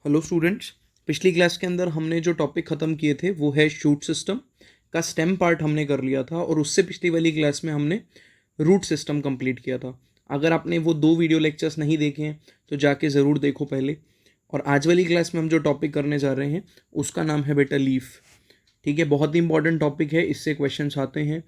Hello students. पिछली class के अंदर हमने जो टॉपिक ख़त्म किए थे वो है शूट सिस्टम का स्टेम पार्ट हमने कर लिया था, और उससे पिछली वाली क्लास में हमने रूट सिस्टम कंप्लीट किया था। अगर आपने वो दो वीडियो लेक्चर्स नहीं देखे हैं तो जाके ज़रूर देखो पहले। और आज वाली क्लास में हम जो टॉपिक करने जा रहे हैं उसका नाम है बेटा लीफ। ठीक है, बहुत ही इंपॉर्टेंट टॉपिक है, इससे क्वेश्चंस आते हैं।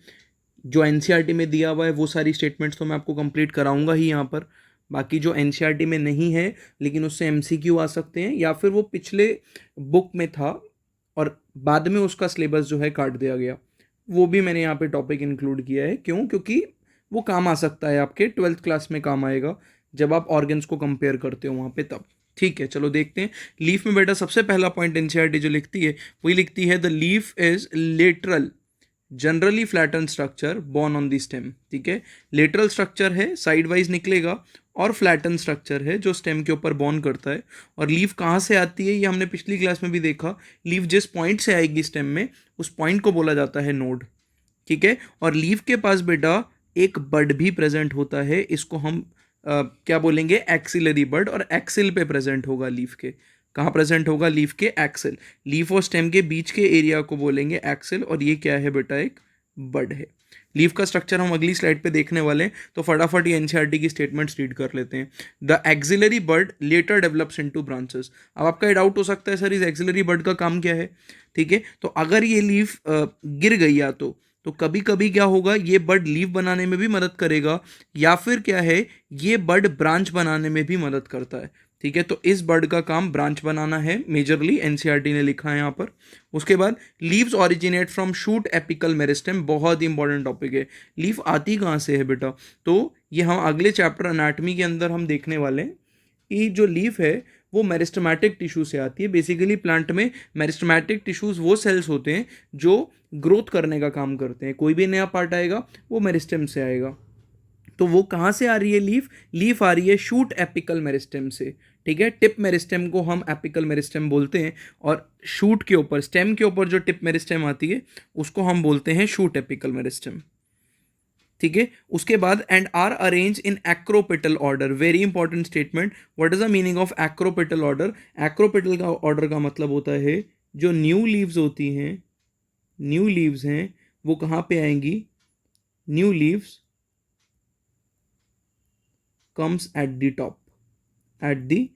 जो एनसीईआरटी में दिया हुआ है वो सारी स्टेटमेंट्स तो मैं आपको कंप्लीट कराऊंगा ही यहाँ पर। बाकी जो एनसीईआरटी में नहीं है लेकिन उससे एमसीक्यू आ सकते हैं, या फिर वो पिछले बुक में था और बाद में उसका सिलेबस जो है काट दिया गया, वो भी मैंने यहाँ पे टॉपिक इंक्लूड किया है। क्यों? क्योंकि वो काम आ सकता है, आपके 12th क्लास में काम आएगा जब आप ऑर्गन्स को कंपेयर करते हो वहाँ पे तब। ठीक है, चलो देखते हैं। लीफ में बेटा सबसे पहला पॉइंट एनसीईआरटी जो लिखती है वही लिखती है, the leaf is lateral generally flatten structure born on the stem. ठीक है, लेटरल स्ट्रक्चर है, साइड वाइज निकलेगा, और फ्लैटन स्ट्रक्चर है जो स्टेम के ऊपर बॉर्न करता है। और लीफ कहाँ से आती है ये हमने पिछली क्लास में भी देखा। लीफ जिस पॉइंट से आएगी स्टेम में उस पॉइंट को बोला जाता है नोड। ठीक है, और लीफ के पास बेटा एक बड भी प्रेजेंट होता है, इसको हम क्या बोलेंगे, एक्सिलरी बड, और एक्सिल पे प्रेजेंट होगा लीफ के। कहाँ प्रेजेंट होगा? लीफ के एक्सिल। लीफ और स्टेम के बीच के एरिया को बोलेंगे एक्सिल, और ये क्या है बेटा? एक बड है। लीफ का स्ट्रक्चर हम अगली स्लाइड पे देखने वाले हैं, तो फटाफट ये एनसीईआरटी की स्टेटमेंट्स रीड कर लेते हैं। The axillary bud later develops into branches. अब आपका ये डाउट हो सकता है, सर इस एक्सिलरी बड का काम क्या है? ठीक है, तो अगर ये लीफ गिर गई या तो कभी कभी क्या होगा, ये बड लीफ बनाने में भी मदद करेगा, या फिर क्या है, ये बड ब्रांच बनाने में भी मदद करता है। ठीक है, तो इस बर्ड का काम ब्रांच बनाना है मेजरली, एनसीईआरटी ने लिखा है यहाँ पर। उसके बाद leaves originate from shoot apical meristem, बहुत ही इंपॉर्टेंट टॉपिक है। लीफ आती कहाँ से है बेटा? तो ये हम अगले चैप्टर एनाटमी के अंदर हम देखने वाले हैं कि जो लीफ है वो मेरिस्टेमेटिक टिश्यू से आती है। बेसिकली प्लांट में मेरिस्टेमेटिक टिश्यूज वो सेल्स होते हैं जो ग्रोथ करने का काम करते हैं। कोई भी नया पार्ट आएगा वो मेरिस्टेम से आएगा। तो वो कहाँ से आ रही है लीफ? लीफ आ रही है शूट एपिकल मेरिस्टेम से। ठीक है, टिप मेरिस्टेम को हम एपिकल मेरिस्टेम बोलते हैं, और शूट के ऊपर, स्टेम के ऊपर जो टिप मेरिस्टेम आती है उसको हम बोलते हैं शूट एपिकल मेरिस्टेम। ठीक है, उसके बाद and are arrange in acropetal order. Very important statement. What is the meaning of acropetal order? Acropetal का ऑर्डर का मतलब होता है जो न्यू लीव्स होती हैं, न्यू लीव्स हैं वो कहाँ पे आएंगी? New leaves comes at the top, at the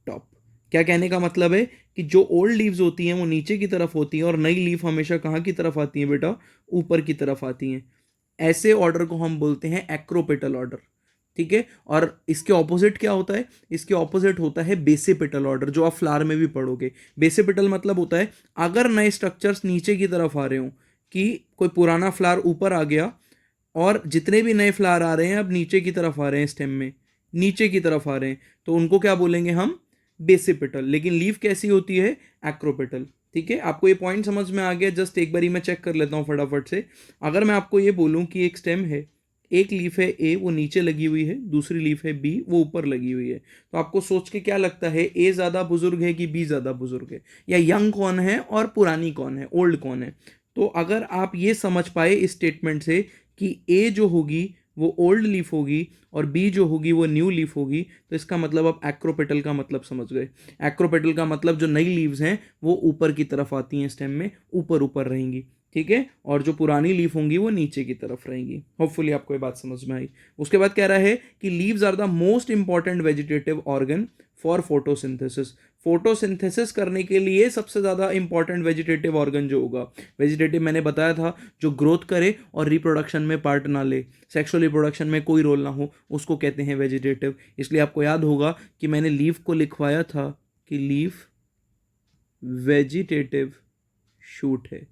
top. क्या कहने का मतलब है कि जो ओल्ड लीव्स होती हैं वो नीचे की तरफ होती हैं, और नई लीफ हमेशा कहाँ की तरफ आती हैं बेटा? ऊपर की तरफ आती हैं। ऐसे ऑर्डर को हम बोलते हैं एक्रोपेटल ऑर्डर। ठीक है, और इसके ऑपोजिट क्या होता है? इसके ऑपोजिट होता है बेसिपेटल ऑर्डर, जो आप फ्लावर में भी पढ़ोगे। बेसिपेटल मतलब होता है अगर नए स्ट्रक्चर्स नीचे की तरफ आ रहे हो, कि कोई पुराना फ्लावर ऊपर आ गया और जितने भी नए फ्लावर आ रहे हैं अब नीचे की तरफ आ रहे हैं, स्टेम में नीचे की तरफ आ रहे हैं, तो उनको क्या बोलेंगे हम? बेसिपेटल। लेकिन लीफ कैसी होती है? एक्रोपेटल। ठीक है, आपको ये पॉइंट समझ में आ गया? जस्ट एक बारी मैं चेक कर लेता हूँ फटाफट से। अगर मैं आपको ये बोलूँ कि एक स्टेम है, एक लीफ है ए वो नीचे लगी हुई है, दूसरी लीफ है बी वो ऊपर लगी हुई है, तो आपको सोच के क्या लगता है, ए ज़्यादा बुजुर्ग है कि बी ज़्यादा बुजुर्ग है? या यंग कौन है और पुरानी कौन है, ओल्ड कौन है? तो अगर आप ये समझ पाए इस स्टेटमेंट से कि ए जो होगी वो ओल्ड लीफ होगी और बी जो होगी वो न्यू लीफ होगी, तो इसका मतलब आप एक्रोपेटल का मतलब समझ गए। एक्रोपेटल का मतलब जो नई लीव्स हैं वो ऊपर की तरफ आती हैं, स्टेम में ऊपर ऊपर रहेंगी। ठीक है, और जो पुरानी लीफ होंगी वो नीचे की तरफ रहेंगी। होपफुली आपको ये बात समझ में आई। उसके बाद कह रहा है कि leaves are the most important vegetative organ for photosynthesis. Photosynthesis करने के लिए सबसे ज़्यादा इंपॉर्टेंट वेजिटेटिव ऑर्गन जो होगा, वेजिटेटिव मैंने बताया था जो ग्रोथ करे और रिप्रोडक्शन में पार्ट ना ले, सेक्सुअल रिप्रोडक्शन में कोई रोल ना हो, उसको कहते हैं वेजिटेटिव। इसलिए आपको याद होगा कि मैंने लीफ को लिखवाया था कि लीफ वेजिटेटिव शूट है।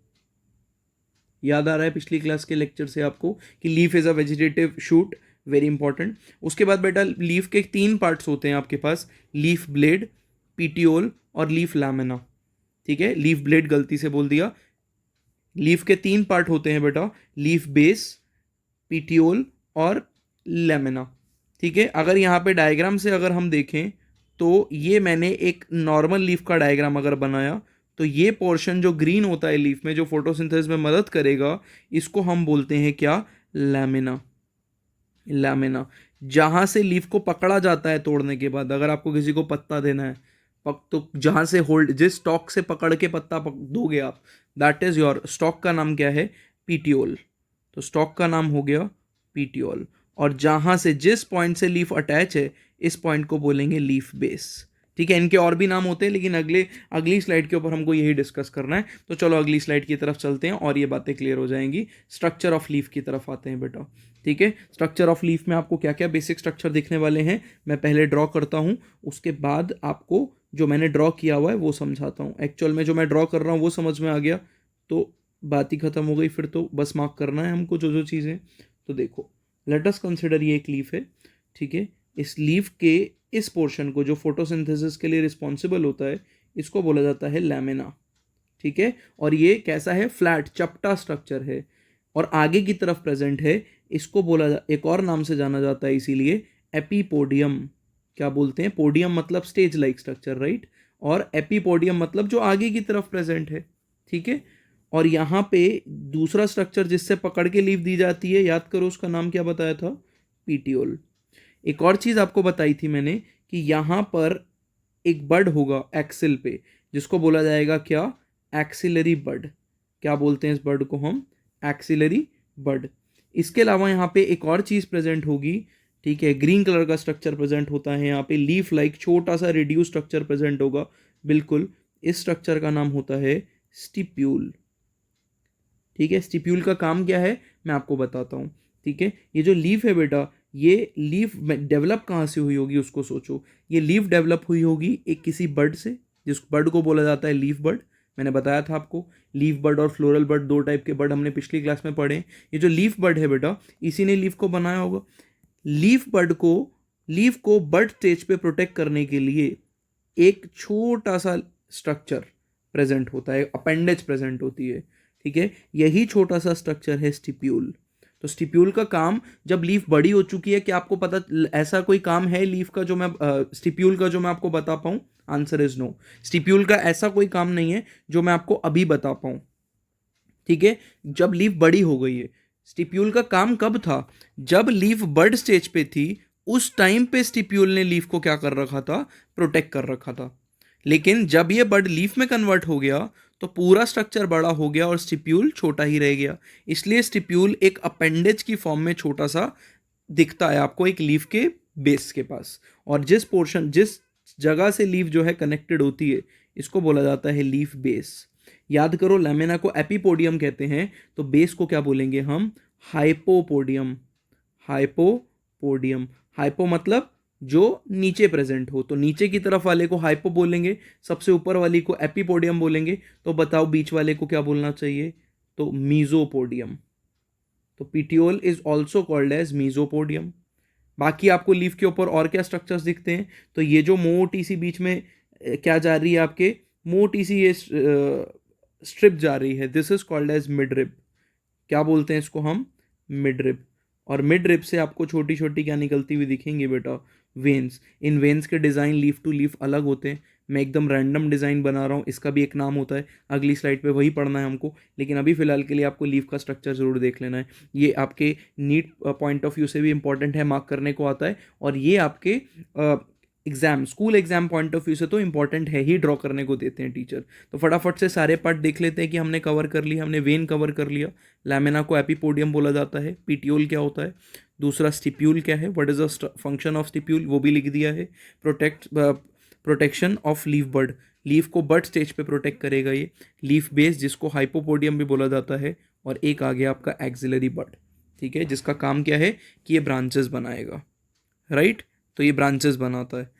याद आ रहा है पिछली क्लास के लेक्चर से आपको कि leaf is a vegetative shoot, very important. उसके बाद बेटा लीफ के 3 पार्ट्स होते हैं आपके पास, लीफ ब्लेड, पीटियोल और लीफ लैमिना। ठीक है, लीफ ब्लेड गलती से बोल दिया। लीफ के 3 पार्ट होते हैं बेटा, लीफ बेस, पीटियोल और लेमिना। ठीक है, अगर यहाँ पे डायग्राम से अगर हम देखें तो ये मैंने एक नॉर्मल लीफ का डायग्राम अगर बनाया, तो ये पोर्शन जो ग्रीन होता है लीफ में जो फोटोसिंथेसिस में मदद करेगा, इसको हम बोलते हैं क्या? लैमिना। लैमिना जहाँ से लीफ को पकड़ा जाता है तोड़ने के बाद, अगर आपको किसी को पत्ता देना है, तो जहाँ से होल्ड, जिस स्टॉक से पकड़ के पत्ता दोगे आप, दैट इज योर स्टॉक का नाम क्या है, पीटियोल। तो स्टॉक का नाम हो गया पीटियोल, और जहाँ से जिस पॉइंट से लीफ अटैच है इस पॉइंट को बोलेंगे लीफ बेस। ठीक है, इनके और भी नाम होते हैं लेकिन अगली स्लाइड के ऊपर हमको यही डिस्कस करना है। तो चलो अगली स्लाइड की तरफ चलते हैं और ये बातें क्लियर हो जाएंगी। स्ट्रक्चर ऑफ लीफ की तरफ आते हैं बेटा। ठीक है, स्ट्रक्चर ऑफ लीफ में आपको क्या क्या बेसिक स्ट्रक्चर दिखने वाले हैं मैं पहले ड्रॉ करता हूँ, उसके बाद आपको जो मैंने ड्रॉ किया हुआ है वो समझाता हूँ। एक्चुअल में जो मैं ड्रॉ कर रहा हूँ वो समझ में आ गया तो बात ही खत्म हो गई, फिर तो बस मार्क करना है हमको जो जो चीज़ें। तो देखो, लेट अस कंसिडर ये एक लीफ है। ठीक है, इस लीफ के इस पोर्शन को जो फोटोसिंथेसिस के लिए रिस्पॉन्सिबल होता है इसको बोला जाता है लैमिना। ठीक है, और ये कैसा है, फ्लैट चपटा स्ट्रक्चर है और आगे की तरफ प्रेजेंट है। इसको एक और नाम से जाना जाता है इसीलिए, एपीपोडियम। क्या बोलते हैं, पोडियम मतलब स्टेज लाइक स्ट्रक्चर, राइट, और एपीपोडियम मतलब जो आगे की तरफ प्रेजेंट है। ठीक है, और यहाँ पे दूसरा स्ट्रक्चर जिससे पकड़ के लीफ दी जाती है, याद करो उसका नाम क्या बताया था, पीटियोल। एक और चीज आपको बताई थी मैंने कि यहां पर एक बड होगा एक्सिल पे, जिसको बोला जाएगा क्या, एक्सिलरी बड। क्या बोलते हैं इस बड को हम, एक्सिलरी बड। इसके अलावा यहाँ पे एक और चीज प्रेजेंट होगी। ठीक है, ग्रीन कलर का स्ट्रक्चर प्रेजेंट होता है यहाँ पे, लीफ लाइक छोटा सा रिड्यूस स्ट्रक्चर प्रेजेंट होगा। बिल्कुल, इस स्ट्रक्चर का नाम होता है स्टिप्यूल। ठीक है, स्टिप्यूल का काम क्या है मैं आपको बताता हूँ। ठीक है, ये जो लीफ है बेटा, ये लीफ डेवलप कहाँ से हुई होगी उसको सोचो। ये लीफ डेवलप हुई होगी एक किसी बर्ड से, जिस बर्ड को बोला जाता है लीफ बर्ड। मैंने बताया था आपको, लीफ बर्ड और फ्लोरल बर्ड दो टाइप के बर्ड हमने पिछली क्लास में पढ़े। ये जो लीफ बर्ड है बेटा, इसी ने लीफ को बनाया होगा। लीफ को बर्ड स्टेज पे प्रोटेक्ट करने के लिए एक छोटा सा स्ट्रक्चर प्रेजेंट होता है, अपेंडेज प्रेजेंट होती है। ठीक है, यही छोटा सा स्ट्रक्चर है स्टिप्यूल। तो स्टिप्यूल का काम, जब लीफ बड़ी हो चुकी है, क्या आपको पता ऐसा कोई काम है लीफ का जो मैं स्टिप्यूल का जो मैं आपको बता पाऊं, आंसर इज नो। स्टिप्यूल का ऐसा कोई काम नहीं है जो मैं आपको अभी बता पाऊं। ठीक है, जब लीफ बड़ी हो गई है। स्टिप्यूल का काम कब था, जब लीफ बर्ड स्टेज पे थी, उस टाइम पे स्टिप्यूल ने लीफ को क्या कर रखा था, प्रोटेक्ट कर रखा था। लेकिन जब ये बर्ड लीफ में कन्वर्ट हो गया तो पूरा स्ट्रक्चर बड़ा हो गया और स्टिप्यूल छोटा ही रह गया। इसलिए स्टिप्यूल एक अपेंडेज की फॉर्म में छोटा सा दिखता है आपको एक लीफ के बेस के पास, और जिस जगह से लीफ जो है कनेक्टेड होती है इसको बोला जाता है लीफ बेस। याद करो, लैमिना को एपीपोडियम कहते हैं, तो बेस को क्या बोलेंगे हम, हाइपोपोडियम। हाइपोपोडियम, हाइपो मतलब जो नीचे प्रेजेंट हो, तो नीचे की तरफ वाले को हाइपो बोलेंगे, सबसे ऊपर वाली को एपीपोडियम बोलेंगे। तो बताओ बीच वाले को क्या बोलना चाहिए, तो मीजोपोडियम। तो petiole is also called as mesopodium. बाकी आपको लीफ के ऊपर और क्या स्ट्रक्चर्स दिखते हैं, तो ये जो मोटी सी बीच में क्या जा रही है आपके, मोटी सी ये स्ट्रिप जा रही है, this is called as mid rib. क्या बोलते हैं इसको हम, मिड रिब। और मिड रिब से आपको छोटी छोटी क्या निकलती हुई दिखेंगी बेटा, वेन्स। इन वेन्स के डिज़ाइन लीफ टू लीफ अलग होते हैं। मैं एकदम रैंडम डिज़ाइन बना रहा हूँ, इसका भी एक नाम होता है, अगली स्लाइड पे वही पढ़ना है हमको। लेकिन अभी फिलहाल के लिए आपको लीफ का स्ट्रक्चर जरूर देख लेना है। ये आपके नीट पॉइंट ऑफ व्यू से भी इंपॉर्टेंट है, मार्क करने को आता है। और ये आपके school exam point of view से तो इंपॉर्टेंट है ही, ड्रॉ करने को देते हैं टीचर। तो फटाफट से सारे पार्ट देख लेते हैं कि हमने कवर कर लिया। हमने वेन कवर कर लिया, लैमिना को एपीपोडियम बोला जाता है, पीटियोल क्या होता है, दूसरा स्टिप्यूल क्या है, what is the function of stipule वो भी लिख दिया है। Protection of leaf bird, leaf को बर्ड स्टेज पे प्रोटेक्ट करेगा ये। लीफ बेस जिसको हाइपोपोडियम भी बोला जाता है, और एक आ गया आपका एक्सिलरी बर्ड। ठीक है, जिसका काम क्या है कि ये ब्रांचेस बनाएगा, राइट। तो ये ब्रांचेस बनाता है।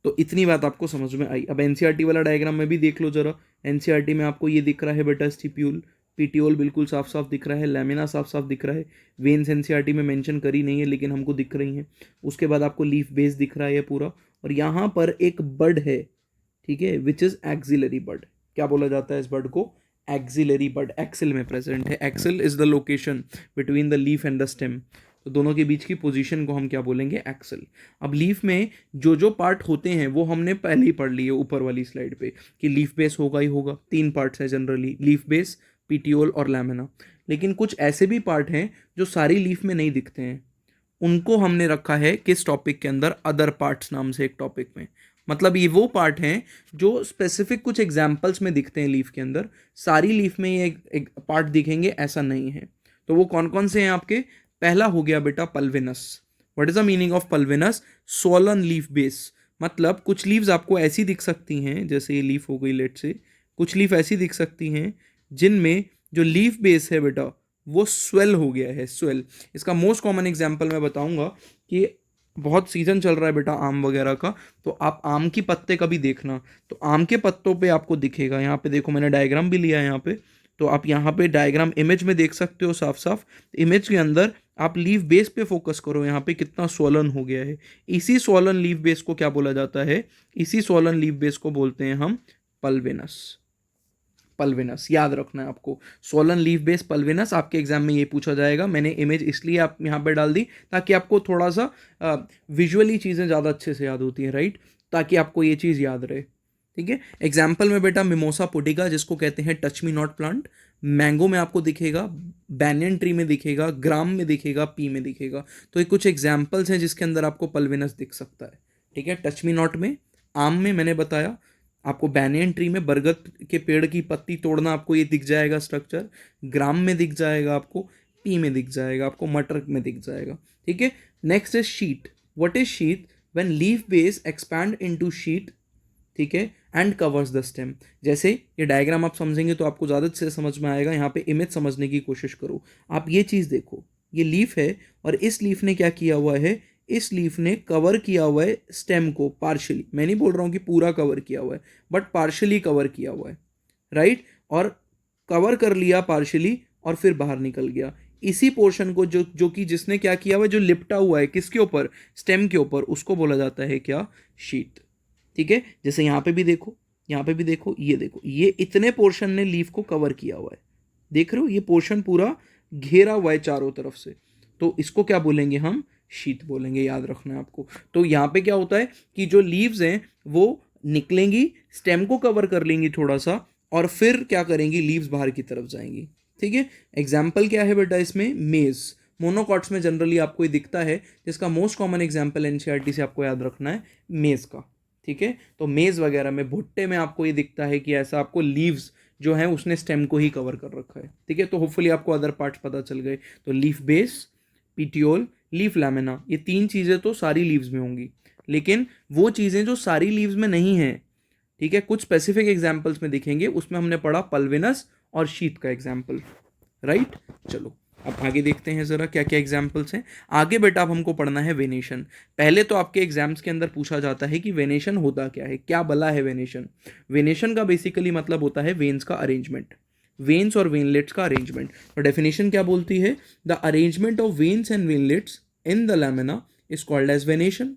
तो इतनी बात आपको समझ में आई। अब एनसीईआरटी वाला डायग्राम में भी देख लो जरा। एनसीईआरटी में आपको ये दिख रहा है बेटा स्टिप्यूल, पीटियोल बिल्कुल साफ साफ दिख रहा है, लैमिना साफ साफ दिख रहा है, वेन्स एनसीईआरटी में मेंशन करी नहीं है लेकिन हमको दिख रही हैं। उसके बाद आपको लीफ बेस दिख रहा है पूरा, और यहाँ पर एक बर्ड है, ठीक है, विच इज एक्सिलरी बर्ड। क्या बोला जाता है इस बर्ड को, एक्सिलरी बर्ड। एक्सिल में प्रेजेंट है, axil is the location between the leaf and the stem. तो दोनों के बीच की पोजीशन को हम क्या बोलेंगे, एक्सल। अब लीफ में जो जो पार्ट होते हैं वो हमने पहले ही पढ़ लिए ऊपर वाली स्लाइड पे, कि लीफ बेस होगा ही होगा। 3 पार्ट्स है जनरली, लीफ बेस, पीटियोल और लैमिना। लेकिन कुछ ऐसे भी पार्ट हैं जो सारी लीफ में नहीं दिखते हैं, उनको हमने रखा है किस टॉपिक के अंदर, अदर पार्ट्स नाम से एक टॉपिक में। मतलब ये वो पार्ट हैं जो स्पेसिफिक कुछ एग्जाम्पल्स में दिखते हैं लीफ के अंदर, सारी लीफ में ये एक पार्ट दिखेंगे ऐसा नहीं है। तो वो कौन कौन से हैं आपके? पहला हो गया बेटा pulvinus. What is the meaning of pulvinus? Solan leaf base. मतलब कुछ लीव्स आपको ऐसी दिख सकती हैं, जैसे ये लीफ हो गई लेट से, कुछ लीफ ऐसी दिख सकती हैं जिनमें जो लीफ बेस है बेटा वो स्वेल हो गया है, स्वेल। इसका मोस्ट कॉमन एग्जांपल मैं बताऊंगा कि बहुत सीजन चल रहा है बेटा आम वगैरह का, तो आप आम की पत्ते कभी देखना, तो आम के पत्तों पे आपको दिखेगा, यहाँ पे देखो मैंने डायग्राम भी लिया है यहाँ पे, तो आप यहाँ पे डायग्राम इमेज में देख सकते हो साफ साफ। इमेज के अंदर आप लीफ बेस पे फोकस करो, यहाँ पे कितना स्वॉलन हो गया है। इसी स्वॉलन लीफ बेस को क्या बोला जाता है? इसी स्वॉलन लीफ बेस को बोलते हैं हम पल्विनस। पल्विनस याद रखना है आपको, सोलन लीफ बेस पल्विनस। आपके एग्जाम में ये पूछा जाएगा। मैंने इमेज इसलिए आप यहाँ पे डाल दी ताकि आपको थोड़ा सा विजुअली चीज़ें ज़्यादा अच्छे से याद होती हैं, राइट, ताकि आपको ये चीज़ याद रहे। ठीक है, एग्जाम्पल में बेटा मिमोसा पुडिका, जिसको कहते हैं touch me not plant, mango में आपको दिखेगा, बैनियन ट्री में दिखेगा, ग्राम में दिखेगा, पी में दिखेगा। तो ये कुछ एग्जाम्पल्स हैं जिसके अंदर आपको पल्विनस दिख सकता है। ठीक है, टच मी नॉट में, आम में मैंने बताया आपको, बैनियन ट्री में बरगद के पेड़ की पत्ती तोड़ना आपको ये दिख जाएगा स्ट्रक्चर, ग्राम में दिख जाएगा आपको, पी में दिख जाएगा आपको, मटर में दिख जाएगा। ठीक है, next is sheet. What is sheet? When leaf base expand into sheet, ठीक है, एंड कवर्स द स्टेम। जैसे ये डायग्राम आप समझेंगे तो आपको ज़्यादा अच्छे से समझ में आएगा। यहाँ पे इमेज समझने की कोशिश करो। आप ये चीज़ देखो, ये लीफ है और इस लीफ ने क्या किया हुआ है? इस लीफ ने कवर किया हुआ है स्टेम को पार्शियली। मैं नहीं बोल रहा हूँ कि पूरा कवर किया हुआ है, बट पार्शियली कवर किया हुआ है, राइट। और कवर कर लिया पार्शियली और फिर बाहर निकल गया। इसी पोर्शन को जो कि जिसने क्या किया हुआ है, जो लिपटा हुआ है किसके ऊपर? स्टेम के ऊपर, उसको बोला जाता है क्या? शीट। ठीक है, जैसे यहाँ पे भी देखो, यहाँ पे भी देखो, ये देखो, ये इतने पोर्शन ने लीफ को कवर किया हुआ है, देख रहे हो, ये पोर्शन पूरा घेरा हुआ है चारों तरफ से, तो इसको क्या बोलेंगे हम? शीट बोलेंगे, याद रखना है आपको। तो यहाँ पे क्या होता है कि जो लीव्स हैं वो निकलेंगी, स्टेम को कवर कर लेंगी थोड़ा सा, और फिर क्या करेंगी? लीव्स बाहर की तरफ जाएंगी। ठीक है, एग्जाम्पल क्या है बेटा इसमें? मेज। मोनोकॉट्स में जनरली आपको ये दिखता है, जिसका मोस्ट कॉमन एग्जाम्पल एनसीईआरटी से आपको याद रखना है मेज का। ठीक है, तो मेज वगैरह में, भुट्टे में आपको ये दिखता है कि ऐसा आपको लीव्स जो है उसने स्टेम को ही कवर कर रखा है। ठीक है, तो होपफुली आपको अदर पार्ट्स पता चल गए। तो leaf base, petiole, leaf lamina, ये तीन चीज़ें तो सारी लीव्स में होंगी, लेकिन वो चीज़ें जो सारी लीव्स में नहीं हैं, ठीक है, कुछ स्पेसिफिक एग्जाम्पल्स में दिखेंगे। उसमें हमने पढ़ा पल्विनस और शीत का एग्जाम्पल, राइट। चलो अब आगे देखते हैं जरा क्या क्या एग्जाम्पल्स हैं। आगे बेटा अब हमको पढ़ना है वेनेशन। पहले तो आपके एग्जाम्स के अंदर पूछा जाता है कि वेनेशन होता क्या है, क्या भला है वेनेशन। वेनेशन का बेसिकली मतलब होता है वेन्स का अरेंजमेंट, वेन्स और वेनलेट्स का अरेंजमेंट। तो डेफिनेशन क्या बोलती है? The arrangement of veins and veinlets in the lamina is called as venation.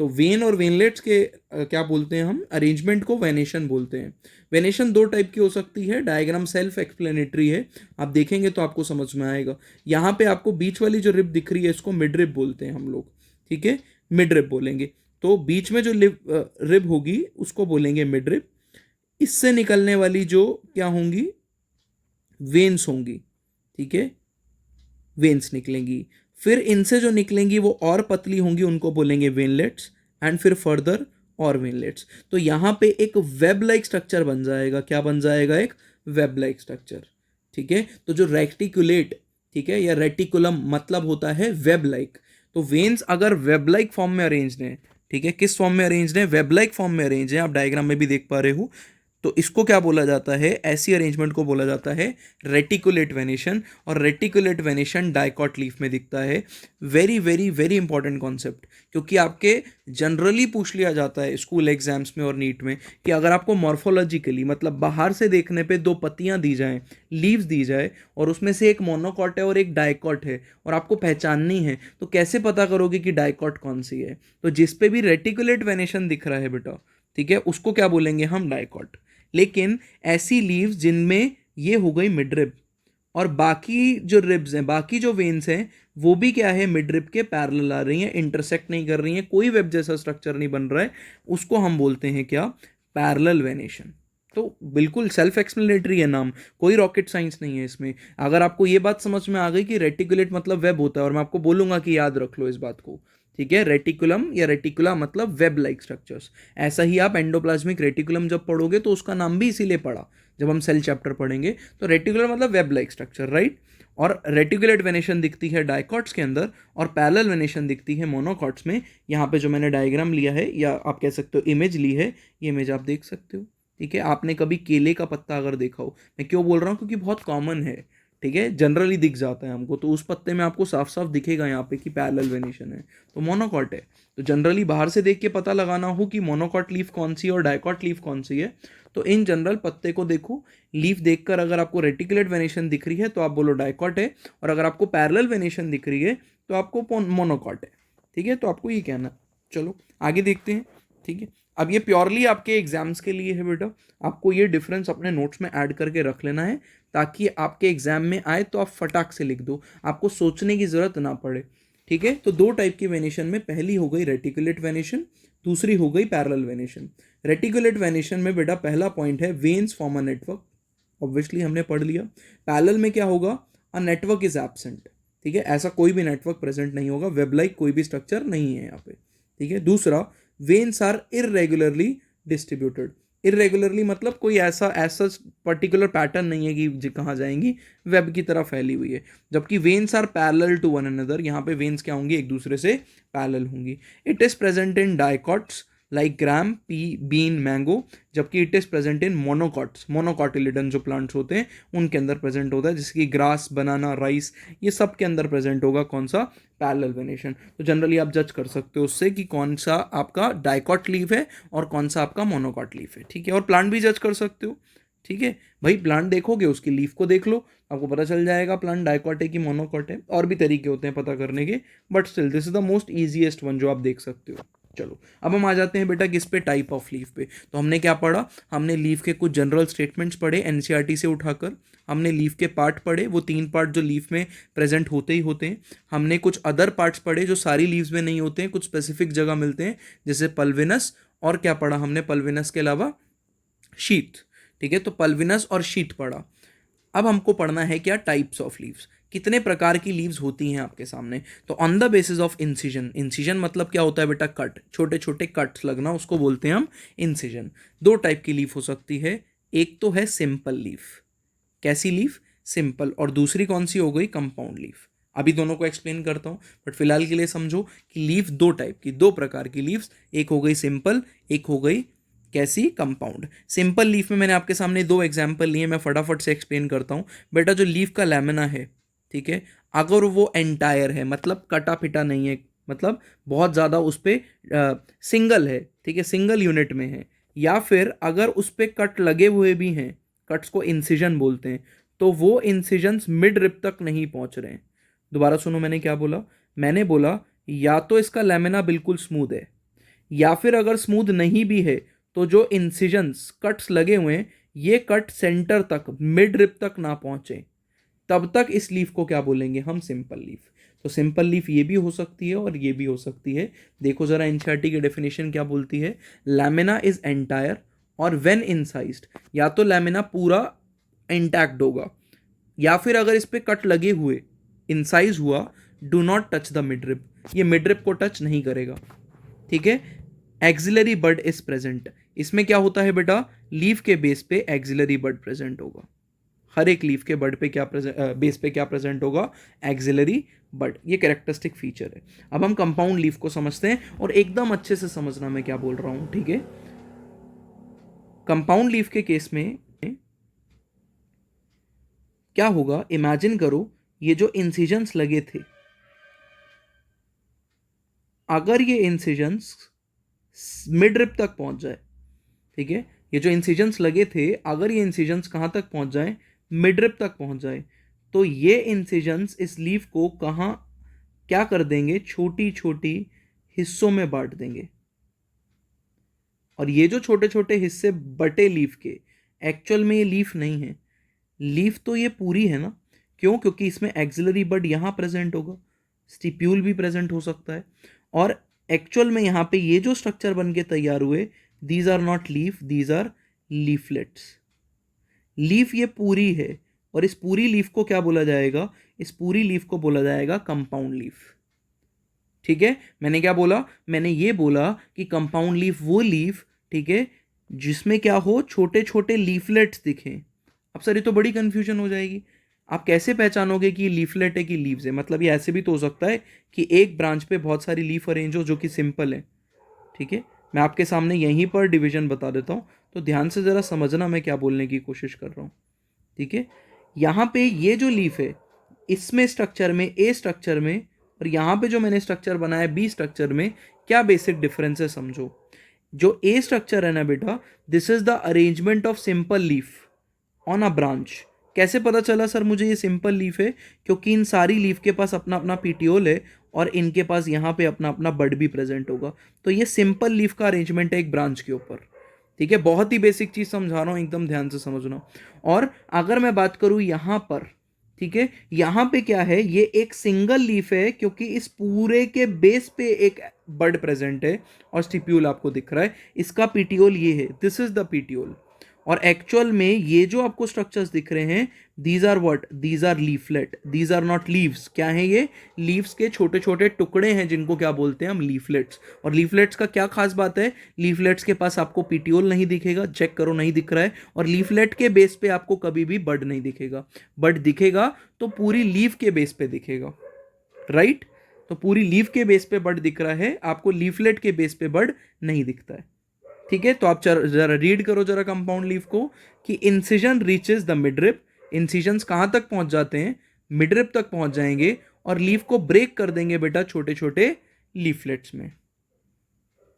तो वेन और वेनलेट्स के क्या बोलते हैं हम? अरेंजमेंट को वेनेशन बोलते हैं। वेनेशन दो टाइप की हो सकती है, डायग्राम सेल्फ एक्सप्लेनेटरी है, आप देखेंगे तो आपको समझ में आएगा। यहाँ पे आपको बीच वाली जो रिब दिख रही है इसको मिड रिब बोलते हैं हम लोग, ठीक है, मिड रिब बोलेंगे। तो बीच में जो रिब होगी उसको बोलेंगे मिड रिब। इससे निकलने वाली जो क्या होंगी? वेन्स होंगी, ठीक है, वेन्स निकलेंगी। फिर इनसे जो निकलेंगी वो और पतली होंगी, उनको बोलेंगे वेनलेट्स, एंड फिर फर्दर और वेनलेट्स। तो यहाँ पे एक वेब लाइक स्ट्रक्चर बन जाएगा। क्या बन जाएगा? एक वेब लाइक स्ट्रक्चर। ठीक है, तो जो रेटिकुलेट, ठीक है, या रेटिकुलम मतलब होता है वेब लाइक। तो वेन्स अगर वेब लाइक फॉर्म में अरेंज्ड हैं, ठीक है, किस फॉर्म में अरेंज्ड है? वेब लाइक फॉर्म में अरेंज है, आप डायग्राम में भी देख पा रहे हो। तो इसको क्या बोला जाता है? ऐसी अरेंजमेंट को बोला जाता है रेटिकुलेट वेनेशन, और रेटिकुलेट वेनेशन डाइकॉट लीफ में दिखता है। Very very very important concept, क्योंकि आपके जनरली पूछ लिया जाता है स्कूल एग्जाम्स में और नीट में कि अगर आपको मॉर्फोलॉजिकली मतलब बाहर से देखने पे दो पत्तियां दी जाएं, लीव्स दी जाए, और उसमें से एक मोनोकॉट है और एक डाइकॉट है, और आपको पहचाननी है, तो कैसे पता करोगे कि डाइकॉट कौन सी है? तो जिस पे भी रेटिकुलेट वेनेशन दिख रहा है बेटा, ठीक है, उसको क्या बोलेंगे हम? डाइकॉट। लेकिन ऐसी लीव्स जिनमें ये हो गई मिड रिब, और बाकी जो रिब्स हैं, बाकी जो वेन्स हैं, वो भी क्या है? मिड रिब के पैरेलल आ रही हैं, इंटरसेक्ट नहीं कर रही हैं, कोई वेब जैसा स्ट्रक्चर नहीं बन रहा है, उसको हम बोलते हैं क्या? Parallel venation. तो बिल्कुल सेल्फ एक्सप्लेनेटरी है नाम, कोई रॉकेट साइंस नहीं है इसमें। अगर आपको ये बात समझ में आ गई कि रेटिकुलेट मतलब वेब होता है, और मैं आपको बोलूंगा कि याद रख लो इस बात को, ठीक है, रेटिकुलम या रेटिकुला मतलब वेब लाइक स्ट्रक्चर्स। ऐसा ही आप एंडोप्लाज्मिक रेटिकुलम जब पढ़ोगे तो उसका नाम भी इसीलिए पढ़ा, जब हम सेल चैप्टर पढ़ेंगे तो रेटिकुलर मतलब वेब लाइक स्ट्रक्चर, राइट। और रेटिकुलेट वेनेशन दिखती है डाइकॉट्स के अंदर, और पैरेलल वेनेशन दिखती है मोनोकॉट्स में। यहाँ पे जो मैंने डायग्राम लिया है, या आप कह सकते हो इमेज ली है, ये इमेज आप देख सकते हो, ठीक है। आपने कभी केले का पत्ता अगर देखा हो, मैं क्यों बोल रहा हूँ, क्योंकि बहुत कॉमन है, ठीक है, जनरली दिख जाता है हमको, तो उस पत्ते में आपको साफ साफ दिखेगा यहाँ पे कि पैरेलल वेनेशन है, तो मोनोकॉट है। तो जनरली बाहर से देख के पता लगाना हो कि मोनोकॉट लीफ कौन सी है और डाइकॉट लीफ कौन सी है, तो इन जनरल पत्ते को देखो, लीफ देखकर अगर आपको रेटिकुलेट वेनेशन दिख रही है तो आप बोलो डाइकॉट है, और अगर आपको पैरेलल वेनेशन दिख रही है तो आपको मोनोकॉट है, ठीक है। तो आपको ये कहना, चलो आगे देखते हैं, ठीक है। अब ये प्योरली आपके एग्जाम्स के लिए है बेटा, आपको ये डिफरेंस अपने नोट्स में ऐड करके रख लेना है, ताकि आपके एग्जाम में आए तो आप फटाक से लिख दो, आपको सोचने की जरूरत ना पड़े, ठीक है। तो दो टाइप की वेनेशन में, पहली हो गई रेटिकुलेट वेनेशन, दूसरी हो गई पैरेलल वेनेशन। रेटिकुलेट वेनेशन में बेटा पहला पॉइंट है veins form a network, obviously हमने पढ़ लिया। पैरेलल में क्या होगा, अ नेटवर्क इज एब्सेंट, ठीक है, ऐसा कोई भी नेटवर्क प्रेजेंट नहीं होगा, वेब लाइक कोई भी स्ट्रक्चर नहीं है यहाँ पे, ठीक है। दूसरा, veins are irregularly distributed, irregularly मतलब कोई ऐसा ऐसा पर्टिकुलर पैटर्न नहीं है कि कहाँ जाएंगी, वेब की तरह फैली हुई है। जबकि veins are parallel to one another, यहाँ पे वेन्स क्या होंगी, एक दूसरे से पैरेलल होंगी। It is present in dicots like gram, pea, bean, mango, जबकि it is present in monocots, monocotyledon जो प्लांट्स होते हैं उनके अंदर प्रेजेंट होता है, जैसे कि ग्रास, बनाना, राइस, ये सब के अंदर प्रेजेंट होगा कौन सा, पैरेलल वेनेशन। तो जनरली आप जज कर सकते हो उससे कि कौन सा आपका डाइकॉट लीफ है और कौन सा आपका मोनोकॉट लीफ है, ठीक है। और प्लांट भी जज कर सकते हो, ठीक है भाई, प्लांट देखोगे उसकी लीफ को देख लो, आपको पता चल जाएगा प्लांट डाइकॉट है कि मोनोकॉट है। और भी तरीके होते हैं पता करने के, but still this is the most easiest one जो आप देख सकते हो। चलो अब हम आ जाते हैं बेटा किस पे, टाइप ऑफ लीफ पे। तो हमने क्या पढ़ा, हमने लीफ के कुछ जनरल स्टेटमेंट्स पढ़े एनसीईआरटी से उठाकर, हमने लीफ के पार्ट पढ़े, वो 3 पार्ट जो लीफ में प्रेजेंट होते ही होते हैं। हमने कुछ अदर पार्ट्स पढ़े जो सारी लीव्स में नहीं होते हैं, कुछ स्पेसिफिक जगह मिलते हैं, जैसे पल्विनस, और क्या पढ़ा हमने पल्विनस के अलावा, शीथ, ठीक है। तो पल्विनस और शीथ पढ़ा। अब हमको पढ़ना है क्या, टाइप्स ऑफ लीव्स, कितने प्रकार की लीव्स होती हैं आपके सामने। तो on the basis of incision, incision मतलब क्या होता है बेटा, कट, छोटे छोटे कट्स लगना, उसको बोलते हैं हम इंसिजन। दो टाइप की लीफ हो सकती है, एक तो है सिंपल लीफ, कैसी लीफ, सिंपल, और दूसरी कौन सी हो गई, कंपाउंड लीफ। अभी दोनों को एक्सप्लेन करता हूं, बट फिलहाल के लिए समझो कि लीफ दो टाइप की, दो प्रकार की लीव्स, एक हो गई सिंपल, एक हो गई कैसी, कंपाउंड। सिंपल लीफ में मैंने आपके सामने दो एग्जाम्पल लिए, मैं फटाफट से एक्सप्लेन करता हूँ बेटा। जो लीफ का लैमिना है, ठीक है, अगर वो एंटायर है, मतलब कटा पिटा नहीं है, मतलब बहुत ज़्यादा उस पर सिंगल है, ठीक है, सिंगल यूनिट में है, या फिर अगर उस पर कट लगे हुए भी हैं, कट्स को इंसिजन बोलते हैं, तो वो इंसिजन्स मिड रिप तक नहीं पहुंच रहे हैं। दोबारा सुनो मैंने क्या बोला, मैंने बोला या तो इसका लैमिना बिल्कुल स्मूथ है, या फिर अगर स्मूथ नहीं भी है तो जो इंसिजन्स कट्स लगे हुए हैं, ये कट सेंटर तक, मिड रिप तक ना पहुंचे, तब तक इस लीफ को क्या बोलेंगे हम, सिंपल लीफ। तो सिंपल लीफ ये भी हो सकती है और ये भी हो सकती है। देखो जरा एनसीईआरटी की डेफिनेशन क्या बोलती है, लैमिना इज एंटायर और व्हेन इंसाइज्ड, या तो लैमिना पूरा इंटैक्ट होगा, या फिर अगर इस पे कट लगे हुए, इंसाइज हुआ, do not touch the mid rib, ये मिड रिप को टच नहीं करेगा, ठीक है। एक्सिलरी बड इज प्रेजेंट, इसमें क्या होता है बेटा, लीफ के बेस पे एक्सिलरी बड प्रेजेंट होगा, हर एक लीफ के बड पे क्या बेस पे क्या प्रेजेंट होगा, एक्सिलरी बड, ये कैरेक्टरिस्टिक फीचर है। अब हम कंपाउंड लीफ को समझते हैं, और एकदम अच्छे से समझना मैं क्या बोल रहा हूं, ठीक है। कंपाउंड लीफ के केस में क्या होगा, इमेजिन करो ये जो इंसिजन्स लगे थे, अगर ये इंसिजन्स मिड रिप तक पहुंच जाए, ठीक है, ये जो इंसिजन्स लगे थे, अगर ये इंसिजन्स कहां तक पहुंच जाए, मिड रिप तक पहुंच जाए, तो ये इंसिजन्स इस लीफ को कहां क्या कर देंगे, छोटी छोटी हिस्सों में बांट देंगे। और ये जो छोटे छोटे हिस्से बटे लीफ के, एक्चुअल में ये लीफ नहीं है, लीफ तो ये पूरी है ना, क्यों, क्योंकि इसमें एक्सिलरी बड यहां प्रेजेंट होगा, स्टिप्यूल भी प्रेजेंट हो सकता है, और एक्चुअल में यहां पे ये जो स्ट्रक्चर बन के तैयार हुए, these are not leaf, these are leaflets. Leaf ये पूरी है और इस पूरी लीफ को क्या बोला जाएगा? इस पूरी लीफ को बोला जाएगा कंपाउंड लीफ। ठीक है, मैंने क्या बोला? मैंने ये बोला कि कंपाउंड लीफ वो लीफ, ठीक है, जिसमें क्या हो, छोटे छोटे लीफलेट्स दिखें। अब सर ये तो बड़ी कंफ्यूजन हो जाएगी, आप कैसे पहचानोगे कि ये लीफलेट है कि लीव्स है? मतलब ये ऐसे भी तो हो सकता है कि एक ब्रांच पे बहुत सारी लीफ अरेंज हो जो कि सिंपल है। ठीक है, मैं आपके सामने यहीं पर डिवीजन बता देता हूँ, तो ध्यान से ज़रा समझना मैं क्या बोलने की कोशिश कर रहा हूँ। ठीक है, यहाँ पे ये जो लीफ है, इसमें स्ट्रक्चर में, ए स्ट्रक्चर में, और यहाँ पे जो मैंने स्ट्रक्चर बनाया बी स्ट्रक्चर में, क्या बेसिक डिफरेंस है समझो। जो ए स्ट्रक्चर है ना बेटा, this is the arrangement of simple leaf on a branch. कैसे पता चला सर मुझे ये सिंपल लीफ है? क्योंकि इन सारी लीफ के पास अपना अपना पीटियोल है और इनके पास यहाँ पे अपना अपना बड भी प्रेजेंट होगा। तो ये सिंपल लीफ का अरेंजमेंट है एक ब्रांच के ऊपर। ठीक है, बहुत ही बेसिक चीज समझा रहा हूँ, एकदम ध्यान से समझना। और अगर मैं बात करूँ यहाँ पर, ठीक है, यहाँ पे क्या है, ये एक सिंगल लीफ है क्योंकि इस पूरे के बेस पे एक बड प्रेजेंट है और स्टिप्यूल आपको दिख रहा है। इसका पीटियोल ये है, दिस इज द पीटियोल। और एक्चुअल में ये जो आपको स्ट्रक्चर्स दिख रहे हैं, these are what? These are leaflet, these are not leaves. क्या है ये? लीव्स के छोटे छोटे टुकड़े हैं जिनको क्या बोलते हैं हम? लीफलेट्स। और लीफलेट्स का क्या खास बात है? लीफलेट्स के पास आपको पीटियोल नहीं दिखेगा, चेक करो नहीं दिख रहा है। और लीफलेट के बेस पे आपको कभी भी बड नहीं दिखेगा। बड दिखेगा तो पूरी लीफ के बेस पे दिखेगा, राइट? तो पूरी लीफ के बेस पे बड दिख रहा है, आपको लीफलेट के बेस पे बड नहीं दिखता है। ठीक है, तो आप जरा रीड करो जरा कंपाउंड लीफ को, कि incision reaches the midrib. Incisions कहां तक पहुंच जाते हैं? मिडरिप तक पहुंच जाएंगे और लीफ को ब्रेक कर देंगे बेटा छोटे छोटे लीफलेट्स में।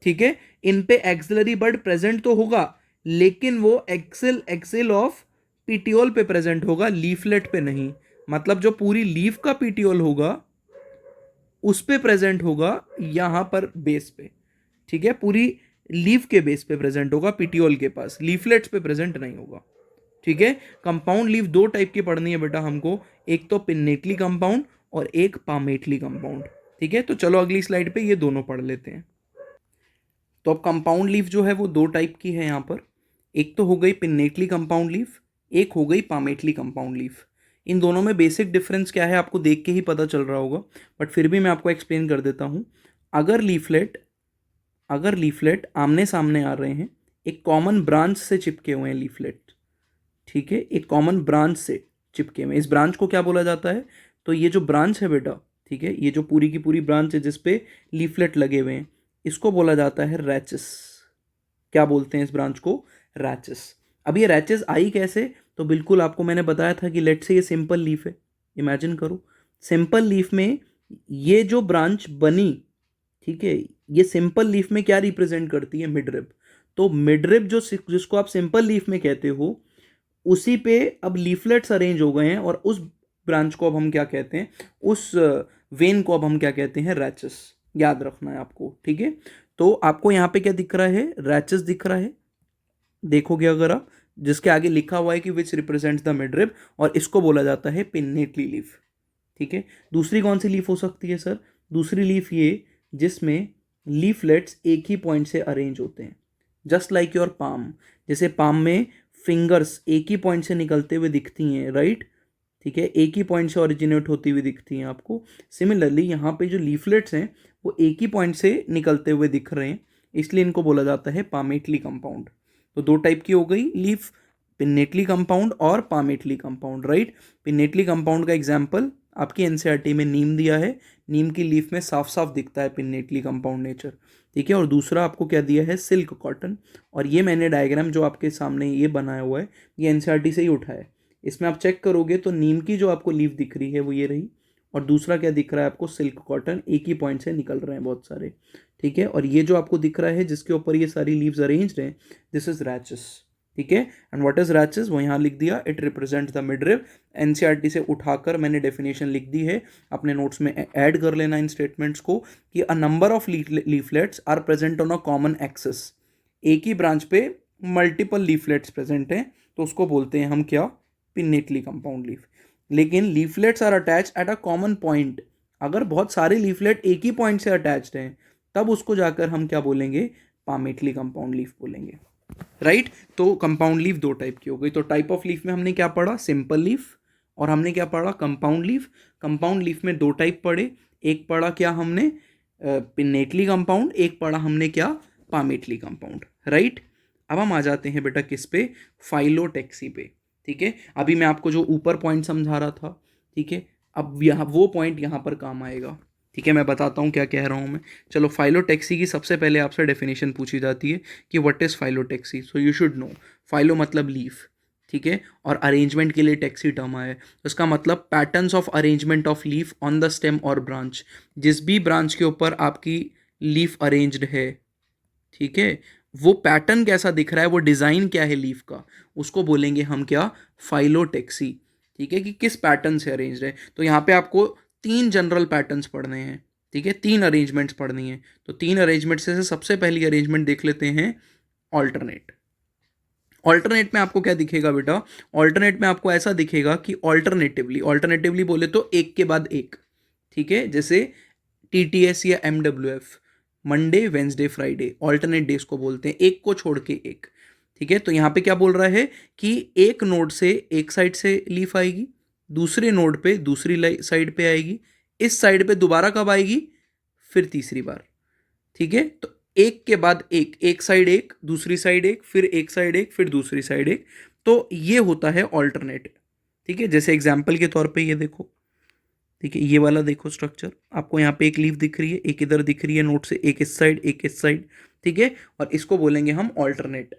ठीक है, इन पे एक्सिलरी बड प्रेजेंट तो होगा, लेकिन वो एक्सिल ऑफ पीटियोल पे प्रेजेंट होगा, लीफलेट पे नहीं। मतलब जो पूरी लीफ का पीटियोल होगा उस पे प्रेजेंट होगा, यहां पर बेस पे। ठीक है, पूरी लीफ के बेस पे प्रेजेंट होगा, पीटियोल के पास, लीफलेट्स पे प्रेजेंट नहीं होगा। ठीक है, कंपाउंड लीफ दो टाइप की पढ़नी है बेटा हमको, एक तो पिन्नेटली कंपाउंड और एक पामेटली कंपाउंड। ठीक है, तो चलो अगली स्लाइड पे ये दोनों पढ़ लेते हैं। तो अब कंपाउंड लीफ जो है वो दो टाइप की है यहाँ पर, एक तो हो गई पिन्नेटली कंपाउंड लीफ, एक हो गई पामेटली कंपाउंड लीफ। इन दोनों में बेसिक डिफरेंस क्या है आपको देख के ही पता चल रहा होगा, बट फिर भी मैं आपको एक्सप्लेन कर देता हूँ। अगर लीफलेट आमने सामने आ रहे हैं, एक कॉमन ब्रांच से चिपके हुए हैं लीफलेट, ठीक है, एक कॉमन ब्रांच से चिपके हुए, इस ब्रांच को क्या बोला जाता है? तो ये जो ब्रांच है बेटा, ठीक है, ये जो पूरी की पूरी ब्रांच है जिसपे लीफलेट लगे हुए हैं, इसको बोला जाता है रैचेस। क्या बोलते हैं इस ब्रांच को? रैचेस। अब ये रैचेस आई कैसे? तो बिल्कुल आपको मैंने बताया था कि लेट से ये सिंपल लीफ है, इमेजिन करो सिंपल लीफ में ये जो ब्रांच बनी, ठीक है, ये सिंपल लीफ में क्या रिप्रेजेंट करती है? मिडरिब। तो मिडरिब जो जिसको आप सिंपल लीफ में कहते हो, उसी पे अब लीफलेट्स अरेंज हो गए हैं और उस ब्रांच को अब हम क्या कहते हैं? उस वेन को अब हम क्या कहते हैं? रैचेस। याद रखना है आपको, ठीक है। तो आपको यहाँ पे क्या दिख रहा है? रैचेस दिख रहा है, देखोगे अगर आप, जिसके आगे लिखा हुआ है कि विच रिप्रेजेंट्स द मिडरिब, और इसको बोला जाता है पिन्नेटली लीफ। ठीक है, दूसरी कौन सी लीफ हो सकती है सर? दूसरी लीफ ये जिसमें लीफलेट्स एक ही पॉइंट से अरेंज होते हैं, जस्ट लाइक योर पाम। जैसे पाम में फिंगर्स एक ही पॉइंट से निकलते हुए दिखती हैं, राइट? ठीक है, एक ही पॉइंट से ओरिजिनेट होती हुई दिखती हैं आपको। सिमिलरली यहाँ पे जो लीफलेट्स हैं वो एक ही पॉइंट से निकलते हुए दिख रहे हैं, इसलिए इनको बोला जाता है पामेटली कंपाउंड। तो दो टाइप की हो गई लीफ, पिन्नेटली कंपाउंड और palmately compound, right? Pinnately compound का एग्जाम्पल आपकी एनसीईआरटी में नीम दिया है, नीम की लीफ में साफ साफ दिखता है पिन्नेटली कंपाउंड नेचर। ठीक है, और दूसरा आपको क्या दिया है? Silk cotton. और ये मैंने डायग्राम जो आपके सामने ये बनाया हुआ है, ये एनसीईआरटी से ही उठाया है। इसमें आप चेक करोगे तो नीम की जो आपको लीफ दिख रही है वो ये रही, और दूसरा क्या दिख रहा है आपको? सिल्क कॉटन, एक ही पॉइंट से निकल रहे हैं बहुत सारे। ठीक है, और ये जो आपको दिख रहा है जिसके ऊपर ये सारी लीव्स अरेंज्ड हैं, दिस इज रैचेस। ठीक है, एंड व्हाट इज रैचेस वो यहाँ लिख दिया, it represent the midrib. NCERT से उठाकर मैंने डेफिनेशन लिख दी है, अपने नोट्स में ऐड कर लेना इन स्टेटमेंट्स को, कि a number of leaflets are present on a common axis. एक ही ब्रांच पे मल्टीपल लीफलेट्स प्रेजेंट हैं, तो उसको बोलते हैं हम क्या? Pinnately compound leaf. लेकिन leaflets are attach at a common point. अगर बहुत सारे लीफलेट एक ही पॉइंट से अटैच्ड हैं, तब उसको जाकर हम क्या बोलेंगे? पामेटली कंपाउंड लीफ बोलेंगे। राइट। तो कंपाउंड लीफ दो टाइप की हो गई। तो टाइप ऑफ लीफ में हमने क्या पढ़ा, सिंपल लीफ, और हमने क्या पढ़ा, कंपाउंड लीफ। कंपाउंड लीफ में दो टाइप पढ़े, एक पढ़ा क्या हमने, पिन्नेटली कंपाउंड, एक पढ़ा हमने क्या, पामेटली कंपाउंड, राइट। अब हम आ जाते हैं बेटा किस पे, फाइलोटेक्सी पे। ठीक है, अभी मैं आपको जो ऊपर पॉइंट समझा रहा था, ठीक है, अब यहाँ वो पॉइंट यहाँ पर काम आएगा। ठीक है, मैं बताता हूँ क्या कह रहा हूँ मैं। चलो, फाइलोटेक्सी की सबसे पहले आपसे डेफिनेशन पूछी जाती है कि what is phyllotaxy. So you should know, phyllo मतलब लीफ, ठीक है, और अरेंजमेंट के लिए टैक्सी टर्म आया है। तो इसका मतलब patterns of arrangement of leaf on the stem और ब्रांच, जिस भी ब्रांच के ऊपर आपकी लीफ अरेंज्ड है, ठीक है, वो पैटर्न कैसा दिख रहा है, वो डिज़ाइन क्या है लीफ का, उसको बोलेंगे हम क्या, फाइलोटेक्सी। ठीक है, कि किस पैटर्न से अरेंज्ड है। तो यहाँ पे आपको तीन जनरल पैटर्न्स पढ़ने हैं, ठीक है, तीन अरेंजमेंट्स पढ़नी है। तो तीन अरेंजमेंट से सबसे पहली अरेंजमेंट देख लेते हैं, ऑल्टरनेट। ऑल्टरनेट में आपको क्या दिखेगा बेटा, ऑल्टरनेट में आपको ऐसा दिखेगा कि ऑल्टरनेटिवली, ऑल्टरनेटिवली बोले तो एक के बाद एक, ठीक है, जैसे TTS या MWF, Monday Wednesday Friday, alternate days को बोलते हैं, एक को छोड़ के एक। ठीक है, तो यहाँ पे क्या बोल रहा है कि एक नोड से एक साइड से लीफ आएगी, दूसरे नोड पे दूसरी साइड पे आएगी, इस साइड पे दोबारा कब आएगी, फिर तीसरी बार। ठीक है, तो एक के बाद एक, एक साइड एक, दूसरी साइड एक, फिर एक साइड एक, फिर दूसरी साइड एक। तो ये होता है ऑल्टरनेट। ठीक है, जैसे एग्जाम्पल के तौर पे ये देखो, ठीक है, ये वाला देखो स्ट्रक्चर, आपको यहाँ पे एक लीफ दिख रही है, एक इधर दिख रही है नोट से, एक इस साइड एक इस साइड, ठीक है, और इसको बोलेंगे हम alternate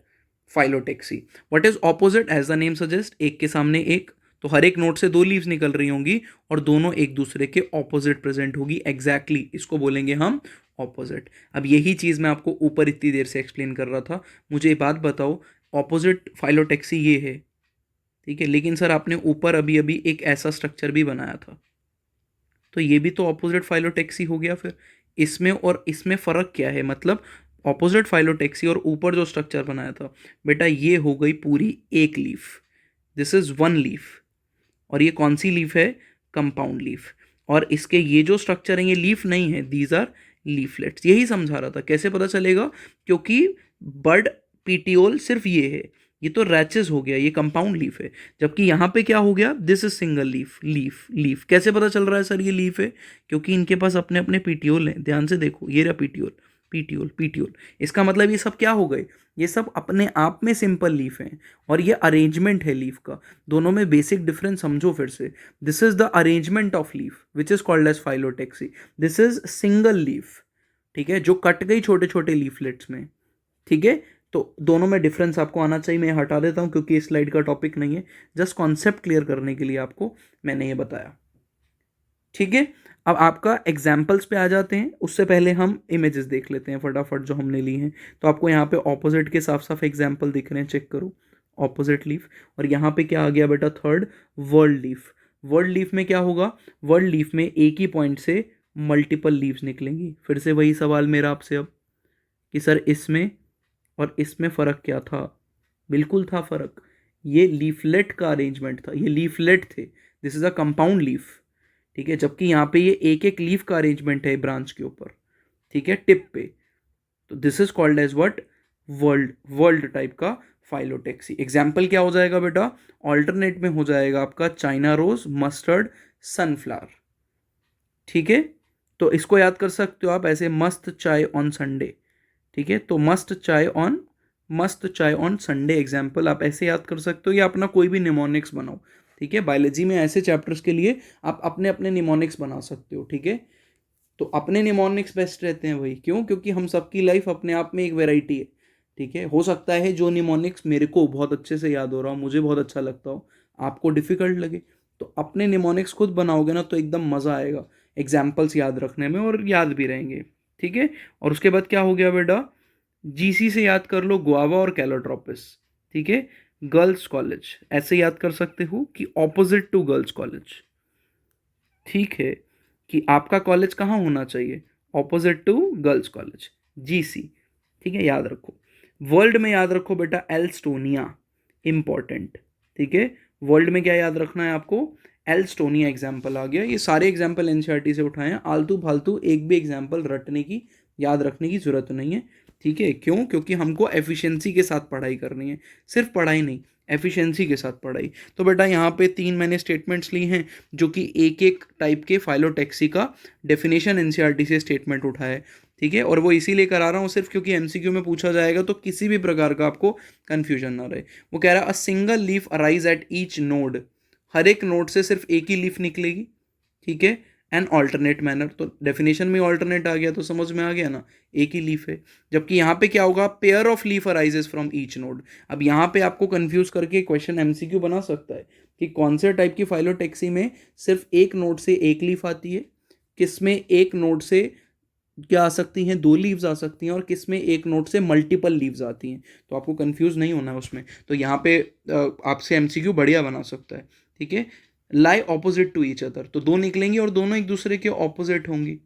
phyllotaxy. What is opposite, as the name suggest, एक के सामने एक, तो हर एक नोट से दो लीव्स निकल रही होंगी और दोनों एक दूसरे के ऑपोजिट प्रेजेंट होगी, एग्जैक्टली इसको बोलेंगे हम ऑपोजिट। अब यही चीज़ मैं आपको ऊपर इतनी देर से एक्सप्लेन कर रहा था। मुझे एक बात बताओ, ऑपोजिट फाइलोटेक्सी ये है, ठीक है, लेकिन सर आपने ऊपर अभी अभी एक ऐसा स्ट्रक्चर भी बनाया था, तो ये भी तो ऑपोजिट फाइलोटेक्सी हो गया। फिर इसमें और इसमें फ़र्क क्या है, मतलब ऑपोजिट फाइलोटेक्सी और ऊपर जो स्ट्रक्चर बनाया था, बेटा ये हो गई पूरी एक leaf, this is one leaf. और ये कौन सी लीफ है, कंपाउंड लीफ। और इसके ये जो स्ट्रक्चर है ये लीफ नहीं है, दीज आर लीफलेट्स। यही समझा रहा था, कैसे पता चलेगा, क्योंकि बर्ड पीटियोल सिर्फ ये है, ये तो रैचेस हो गया, ये कंपाउंड लीफ है। जबकि यहाँ पे क्या हो गया, this is single leaf, leaf leaf. कैसे पता चल रहा है सर ये लीफ है, क्योंकि इनके पास अपने अपने पीटियोल हैं। ध्यान से देखो, ये रहा पीटियोल, पीटियोल पीटियोल। इसका मतलब ये सब क्या हो गए, ये सब अपने आप में सिंपल लीफ हैं, और ये अरेंजमेंट है लीफ का। दोनों में बेसिक डिफरेंस समझो फिर से। This is the arrangement of leaf which is called as phyllotaxy, this is single leaf, ठीक है, जो कट गई छोटे छोटे लीफलेट्स में। ठीक है, तो दोनों में डिफरेंस आपको आना चाहिए। मैं हटा देता हूं क्योंकि इस स्लाइड का टॉपिक नहीं है, जस्ट कॉन्सेप्ट क्लियर करने के लिए आपको मैंने ये बताया। ठीक है, अब आपका एग्जाम्पल्स पे आ जाते हैं, उससे पहले हम इमेजेस देख लेते हैं फटाफट जो हमने ली हैं। तो आपको यहाँ पे ऑपोजिट के साफ साफ एग्जाम्पल दिख रहे हैं, चेक करो, ऑपोजिट लीफ। और यहाँ पे क्या आ गया बेटा, third, world leaf. World leaf में क्या होगा, वर्ल्ड लीफ में एक ही पॉइंट से मल्टीपल लीव्स निकलेंगी। फिर से वही सवाल मेरा आपसे अब, कि सर इसमें और इसमें फ़र्क क्या था। बिल्कुल था फ़र्क, ये लीफलेट का अरेंजमेंट था, ये लीफलेट थे, this is a compound leaf. ठीक है, जबकि यहाँ पे ये एक एक लीफ का अरेंजमेंट है ब्रांच के ऊपर, ठीक है, टिप पे। तो this is called as what, whorl, whorl type का फाइलोटेक्सी। एग्जाम्पल क्या हो जाएगा बेटा, ऑल्टरनेट में हो जाएगा आपका चाइना रोज, मस्टर्ड, सनफ्लावर। ठीक है, तो इसको याद कर सकते हो आप ऐसे, मस्त चाय ऑन संडे। ठीक है, तो मस्त चाय ऑन संडे एग्जाम्पल आप ऐसे याद कर सकते हो, या अपना कोई भी निमोनिक्स बनाओ। ठीक है, बायोलॉजी में ऐसे चैप्टर्स के लिए आप अपने अपने निमोनिक्स बना सकते हो। ठीक है, तो अपने निमोनिक्स बेस्ट रहते हैं भाई, क्यों, क्योंकि हम सबकी लाइफ अपने आप में एक वेराइटी है। ठीक है, हो सकता है जो निमोनिक्स मेरे को बहुत अच्छे से याद हो रहा हो, मुझे बहुत अच्छा लगता हो, आपको डिफिकल्ट लगे। तो अपने निमोनिक्स खुद बनाओगे ना तो एकदम मज़ा आएगा एग्जाम्पल्स याद रखने में, और याद भी रहेंगे। ठीक है, और उसके बाद क्या हो गया बेटा, GC से याद कर लो गुआवा और कैलोट्रोपिस। ठीक है, गर्ल्स कॉलेज ऐसे याद कर सकते हो कि ऑपोजिट टू गर्ल्स कॉलेज। ठीक है, कि आपका कॉलेज कहाँ होना चाहिए, opposite to girls college, GC। ठीक है, याद रखो। वर्ल्ड में याद रखो बेटा, एल्स्टोनिया, इंपॉर्टेंट। ठीक है, वर्ल्ड में क्या याद रखना है आपको, एल्स्टोनिया एग्जाम्पल आ गया। ये सारे एग्जाम्पल NCERT से उठाए हैं, आलतू फालतू एक भी एग्जाम्पल रटने की याद रखने की ज़रूरत नहीं है, ठीक है। क्यों? क्योंकि हमको एफिशिएंसी के साथ पढ़ाई करनी है, सिर्फ पढ़ाई नहीं, एफिशिएंसी के साथ पढ़ाई। तो बेटा यहाँ पे 3 मैंने स्टेटमेंट्स ली हैं जो कि एक-एक टाइप के फाइलोटैक्सी का डेफिनेशन एनसीईआरटी से स्टेटमेंट उठाया है, ठीक है। और वो इसीलिए करा रहा हूँ सिर्फ क्योंकि एमसीक्यू में पूछा जाएगा तो किसी भी प्रकार का आपको कन्फ्यूजन ना रहे। वो कह रहा है a single leaf arise at each node, हर एक नोड से सिर्फ एक ही लीफ निकलेगी, ठीक है। एन ऑल्टरनेट मैनर, तो डेफिनेशन में ऑल्टरनेट आ गया तो समझ में आ गया ना, एक ही लीफ है। जबकि यहाँ पे क्या होगा, pair of leaf arises from each node. अब यहाँ पे आपको कंफ्यूज करके क्वेश्चन एमसीक्यू बना सकता है कि कौन से टाइप की फाइलोटैक्सी में सिर्फ एक नोड से एक लीफ आती है, किसमें एक नोड से क्या आ सकती हैं, 2 लीव्स आ सकती हैं, और किस में एक नोट से मल्टीपल लीव्स आती हैं। तो आपको कंफ्यूज नहीं होना है उसमें। तो यहाँ पे आपसे एमसीक्यू बढ़िया बना सकता है, ठीक है। लाई ऑपोजिट टू ईच अदर, तो 2 निकलेंगी और दोनों एक दूसरे के ऑपोजिट होंगी।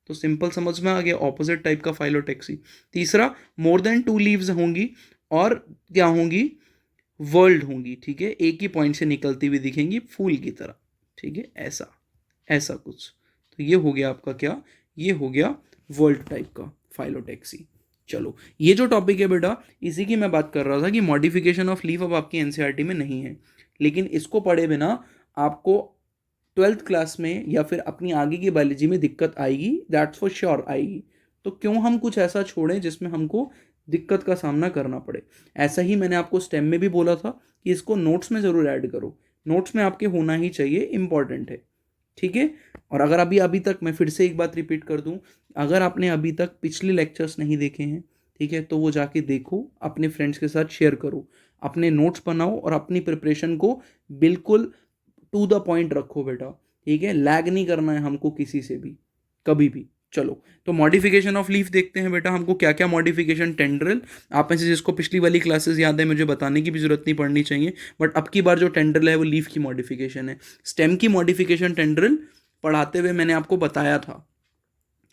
तो सिंपल समझ में आ गया, ऑपोजिट टाइप का फाइलोटैक्सी। तीसरा, मोर देन 2 लीव्स होंगी और क्या होंगी, वर्ल्ड होंगी, ठीक है। एक ही पॉइंट से निकलती हुई दिखेंगी फूल की तरह, ठीक है। ऐसा ऐसा कुछ। तो ये हो गया आपका क्या, ये हो गया वर्ल्ड टाइप का फाइलोटैक्सी। चलो, ये जो टॉपिक है बेटा, इसी की मैं बात कर रहा था कि मॉडिफिकेशन ऑफ लीफ अब आपकी एनसीईआरटी में नहीं है, लेकिन इसको पढ़े बिना आपको 12th क्लास में या फिर अपनी आगे की बायोलॉजी में दिक्कत आएगी, दैट्स फॉर श्योर आएगी। तो क्यों हम कुछ ऐसा छोड़ें जिसमें हमको दिक्कत का सामना करना पड़े। ऐसा ही मैंने आपको स्टेम में भी बोला था कि इसको नोट्स में ज़रूर ऐड करो, नोट्स में आपके होना ही चाहिए, इंपॉर्टेंट है, ठीक है। और अगर अभी अभी तक, मैं फिर से एक बात रिपीट कर दूं, अगर आपने अभी तक पिछले लेक्चर्स नहीं देखे हैं, ठीक है, तो वो जाके देखो, अपने फ्रेंड्स के साथ शेयर करो, अपने नोट्स बनाओ और अपनी प्रिपरेशन को बिल्कुल टू द पॉइंट रखो बेटा, ठीक है। लैग नहीं करना है हमको किसी से भी, कभी भी। चलो, तो मॉडिफिकेशन ऑफ लीफ देखते हैं बेटा, हमको क्या क्या मॉडिफिकेशन, टेंड्रिल, आप में से जिसको पिछली वाली क्लासेस याद है मुझे बताने की भी जरूरत नहीं पड़नी चाहिए, बट अब की बार जो टेंड्रिल है वो लीफ की मॉडिफिकेशन है। स्टेम की मॉडिफिकेशन टेंड्रिल पढ़ाते हुए मैंने आपको बताया था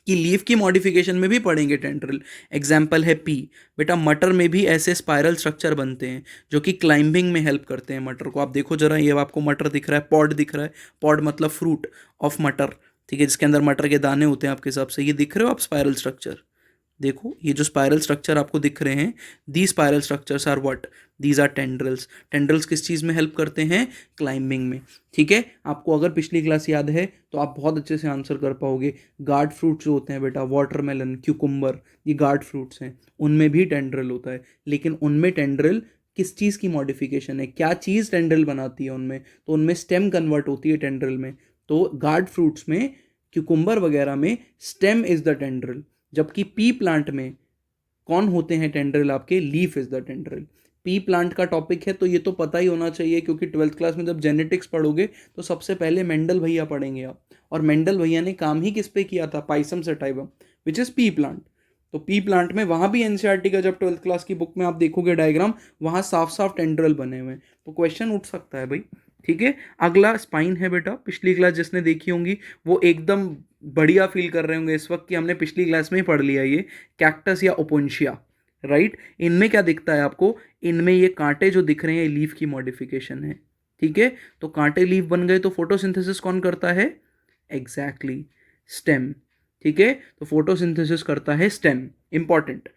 कि लीफ की मॉडिफिकेशन में भी पढ़ेंगे टेंड्रिल। एग्जाम्पल है पी। बेटा मटर में भी ऐसे स्पाइरल स्ट्रक्चर बनते हैं जो कि क्लाइंबिंग में हेल्प करते हैं मटर को। आप देखो जरा, ये आपको मटर दिख रहा है, पॉड दिख रहा है, पॉड मतलब फ्रूट ऑफ मटर, ठीक है, जिसके अंदर मटर के दाने होते हैं आपके हिसाब से, ये दिख रहे हो आप स्पाइरल स्ट्रक्चर। देखो ये जो स्पाइरल स्ट्रक्चर आपको दिख रहे हैं, the spiral structures are what, these are tendrils. Tendrils किस चीज़ में हेल्प करते हैं, क्लाइंबिंग में, ठीक है। आपको अगर पिछली क्लास याद है तो आप बहुत अच्छे से आंसर कर पाओगे। गार्ड फ्रूट्स जो होते हैं बेटा, वाटरमेलन, क्यूकुम्बर, ये गार्ड फ्रूट्स हैं, उनमें भी टेंड्रिल होता है। लेकिन उनमें टेंड्रिल किस चीज़ की मॉडिफिकेशन है, क्या चीज़ टेंड्रिल बनाती है उनमें, तो उनमें स्टेम कन्वर्ट होती है टेंड्रिल में। तो गार्ड फ्रूट्स में, क्यूकुम्बर वगैरह में स्टेम इज द टेंड्रिल। जबकि पी प्लांट में कौन होते हैं टेंड्रिल आपके, leaf is the tendril. P plant का टॉपिक है तो ये तो पता ही होना चाहिए, क्योंकि 12th क्लास में जब जेनेटिक्स पढ़ोगे तो सबसे पहले मेंडल भैया पढ़ेंगे आप, और मेंडल भैया ने काम ही किस पे किया था, Pisum sativum, which is P plant. तो पी प्लांट में वहां भी एनसीईआरटी का जब 12th क्लास की बुक में आप देखोगे डायग्राम, वहां साफ साफ टेंड्रिल बने हुए हैं। तो क्वेश्चन उठ सकता है भाई, ठीक है। अगला स्पाइन है बेटा, पिछली क्लास जिसने देखी होंगी वो एकदम बढ़िया फील कर रहे होंगे इस वक्त कि हमने पिछली क्लास में ही पढ़ लिया ये, कैक्टस या ओपोन्शिया, राइट। इनमें क्या दिखता है आपको, इनमें ये कांटे जो दिख रहे हैं लीफ की मॉडिफिकेशन है, ठीक है। तो कांटे लीफ बन गए तो फोटोसिंथेसिस कौन करता है, एग्जैक्टली स्टेम, ठीक है। तो फोटोसिंथेसिस करता है स्टेम, इंपॉर्टेंट।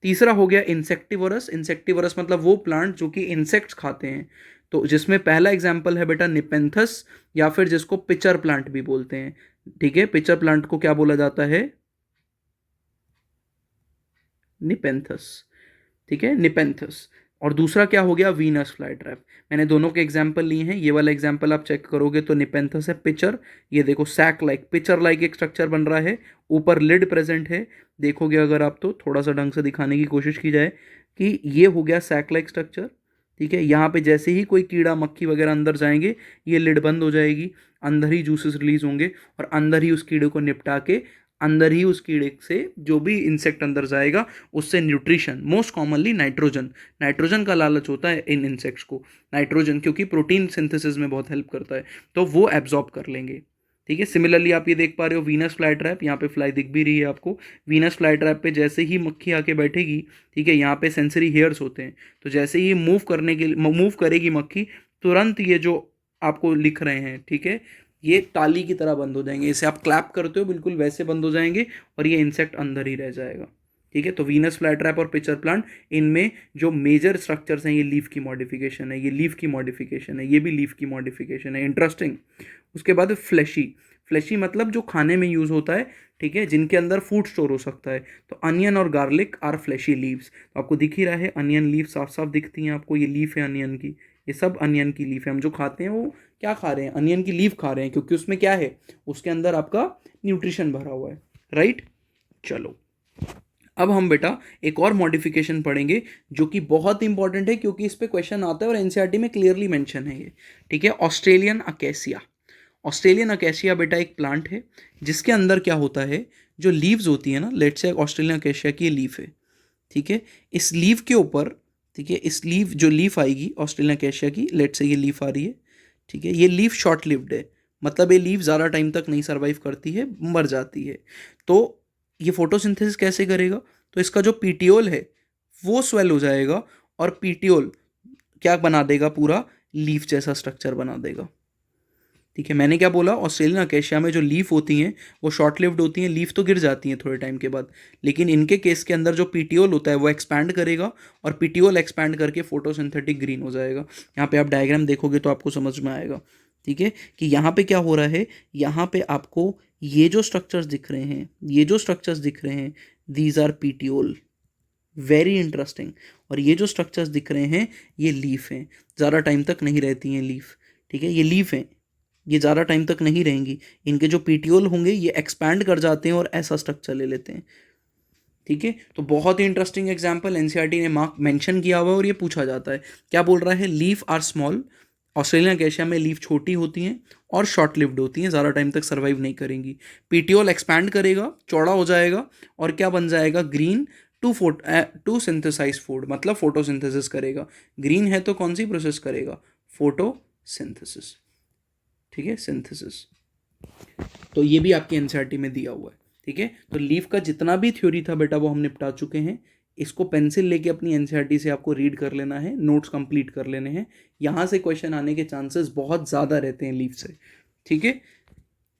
तीसरा हो गया इंसेक्टिवरस। इंसेक्टिवरस मतलब वो प्लांट जो कि इंसेक्ट्स खाते हैं। तो जिसमें पहला एग्जाम्पल है बेटा निपेंथस, या फिर जिसको पिचर प्लांट भी बोलते हैं, ठीक है। पिचर प्लांट को क्या बोला जाता है, निपेंथस, ठीक है, निपेंथस। और दूसरा क्या हो गया, वीनस फ्लाई ट्रैप। मैंने दोनों के एग्जाम्पल लिए हैं, ये वाला एग्जाम्पल आप चेक करोगे तो निपेंथस है, पिचर, ये देखो सैक लाइक, पिचर लाइक एक स्ट्रक्चर बन रहा है, ऊपर लिड प्रेजेंट है, देखोगे अगर आप तो थोड़ा सा ढंग से दिखाने की कोशिश की जाए कि ये हो गया सैक लाइक स्ट्रक्चर, ठीक है। यहाँ पे जैसे ही कोई कीड़ा मक्खी वगैरह अंदर जाएंगे, ये लिड बंद हो जाएगी, अंदर ही जूसेस रिलीज होंगे और अंदर ही उस कीड़े को निपटा के, अंदर ही उस कीड़े से जो भी इंसेक्ट अंदर जाएगा उससे nutrition, most commonly nitrogen, nitrogen का लालच होता है इन इंसेक्ट्स को, नाइट्रोजन, क्योंकि प्रोटीन सिंथेसिस में बहुत हेल्प करता है, तो वो एब्जॉर्ब कर लेंगे, ठीक है। सिमिलरली आप ये देख पा रहे हो वीनस फ्लाई ट्रैप, यहाँ पे फ्लाई दिख भी रही है आपको। वीनस फ्लाई ट्रैप पे जैसे ही मक्खी आके बैठेगी, ठीक है, यहाँ पे सेंसरी हेयर्स होते हैं, तो जैसे ही मूव करने के मूव करेगी मक्खी, तुरंत ये जो आपको लिख रहे हैं, ठीक है, ये ताली की तरह बंद हो जाएंगे, इसे आप क्लैप करते हो बिल्कुल वैसे बंद हो जाएंगे और ये इंसेक्ट अंदर ही रह जाएगा। ठीक है, तो वीनस फ्लाईट्रैप और पिचर प्लांट, इनमें जो मेजर स्ट्रक्चर्स हैं, ये लीफ की मॉडिफिकेशन है, ये लीफ की मॉडिफिकेशन है, ये भी लीफ की मॉडिफिकेशन है। इंटरेस्टिंग। उसके बाद फ्लैशी, फ्लैशी मतलब जो खाने में यूज़ होता है, ठीक है, जिनके अंदर फूड स्टोर हो सकता है। तो अनियन और गार्लिक आर फ्लैशी लीव्स। तो आपको दिख ही रहा है अनियन लीव साफ साफ दिखती हैं आपको, ये लीफ है अनियन की, ये सब अनियन की लीफ है। हम जो खाते हैं वो क्या खा रहे हैं, अनियन की लीफ खा रहे हैं, क्योंकि उसमें क्या है, उसके अंदर आपका न्यूट्रिशन भरा हुआ है, राइट। चलो अब हम बेटा एक और मॉडिफिकेशन पढ़ेंगे जो कि बहुत इंपॉर्टेंट है, क्योंकि इस पे क्वेश्चन आता है और एनसीईआरटी में क्लियरली मेंशन है ये। ठीक है, ऑस्ट्रेलियन अकेसिया। ऑस्ट्रेलियन अकेशिया बेटा एक प्लांट है जिसके अंदर क्या होता है, जो लीव्स होती है ना, लेट्स से ऑस्ट्रेलियन अकेशिया की लीफ है, ठीक है, इस लीफ के ऊपर, ठीक है, इस लीफ जो लीफ आएगी ऑस्ट्रेलियन अकेशिया की, लेट्स से ये लीफ आ रही है, ठीक है, ये लीफ शॉर्ट लिव्ड है, मतलब ये लीफ ज़्यादा टाइम तक नहीं सर्वाइव करती है, मर जाती है। तो ये फोटोसिंथेसिस कैसे करेगा, तो इसका जो पीटियोल है वो स्वेल हो जाएगा और पीटियोल क्या बना देगा, पूरा लीफ जैसा स्ट्रक्चर बना देगा। ठीक है, मैंने क्या बोला, ऑस्ट्रेलियन अकेशिया में जो लीफ होती हैं वो शॉर्ट लिव्ड होती हैं, लीफ तो गिर जाती हैं थोड़े टाइम के बाद, लेकिन इनके केस के अंदर जो पीटियोल होता है वो एक्सपैंड करेगा और पीटियोल एक्सपैंड करके फोटोसिंथेटिक ग्रीन हो जाएगा। यहाँ पे आप डायग्राम देखोगे तो आपको समझ में आएगा, ठीक है, कि यहाँ पे क्या हो रहा है, यहाँ पे आपको ये जो स्ट्रक्चर्स दिख रहे हैं, ये जो स्ट्रक्चर्स दिख रहे हैं, these are petiole, very interesting. और ये जो स्ट्रक्चर्स दिख रहे हैं ये लीफ हैं, ज़्यादा टाइम तक नहीं रहती हैं लीफ, ठीक है, ये लीफ हैं, ये ज़्यादा टाइम तक नहीं रहेंगी, इनके जो पीटियोल होंगे ये एक्सपैंड कर जाते हैं और ऐसा स्ट्रक्चर ले लेते हैं। ठीक है, तो बहुत ही इंटरेस्टिंग एग्जांपल एनसीईआरटी ने मार्क मेंशन किया हुआ है और ये पूछा जाता है। क्या बोल रहा है, leaf are small, Australian acacia में लीफ छोटी होती हैं और शॉर्ट लिव्ड होती हैं, ज़्यादा टाइम तक सर्वाइव नहीं करेंगी। पीटियोल एक्सपैंड करेगा, चौड़ा हो जाएगा और क्या बन जाएगा, ग्रीन टू सिंथेसाइज फूड, मतलब फोटोसिंथेसिस करेगा। ग्रीन है तो कौन सी प्रोसेस करेगा, फोटोसिंथेसिस, ठीक है, सिंथेसिस। तो ये भी आपके एनसीईआरटी में दिया हुआ है। ठीक है, तो लीफ का जितना भी थ्योरी था बेटा वो हम निपटा चुके हैं। इसको पेंसिल लेके अपनी एनसीईआरटी से आपको रीड कर लेना है, नोट्स कंप्लीट कर लेने हैं, यहाँ से क्वेश्चन आने के चांसेस बहुत ज़्यादा रहते हैं लीफ से। ठीक है,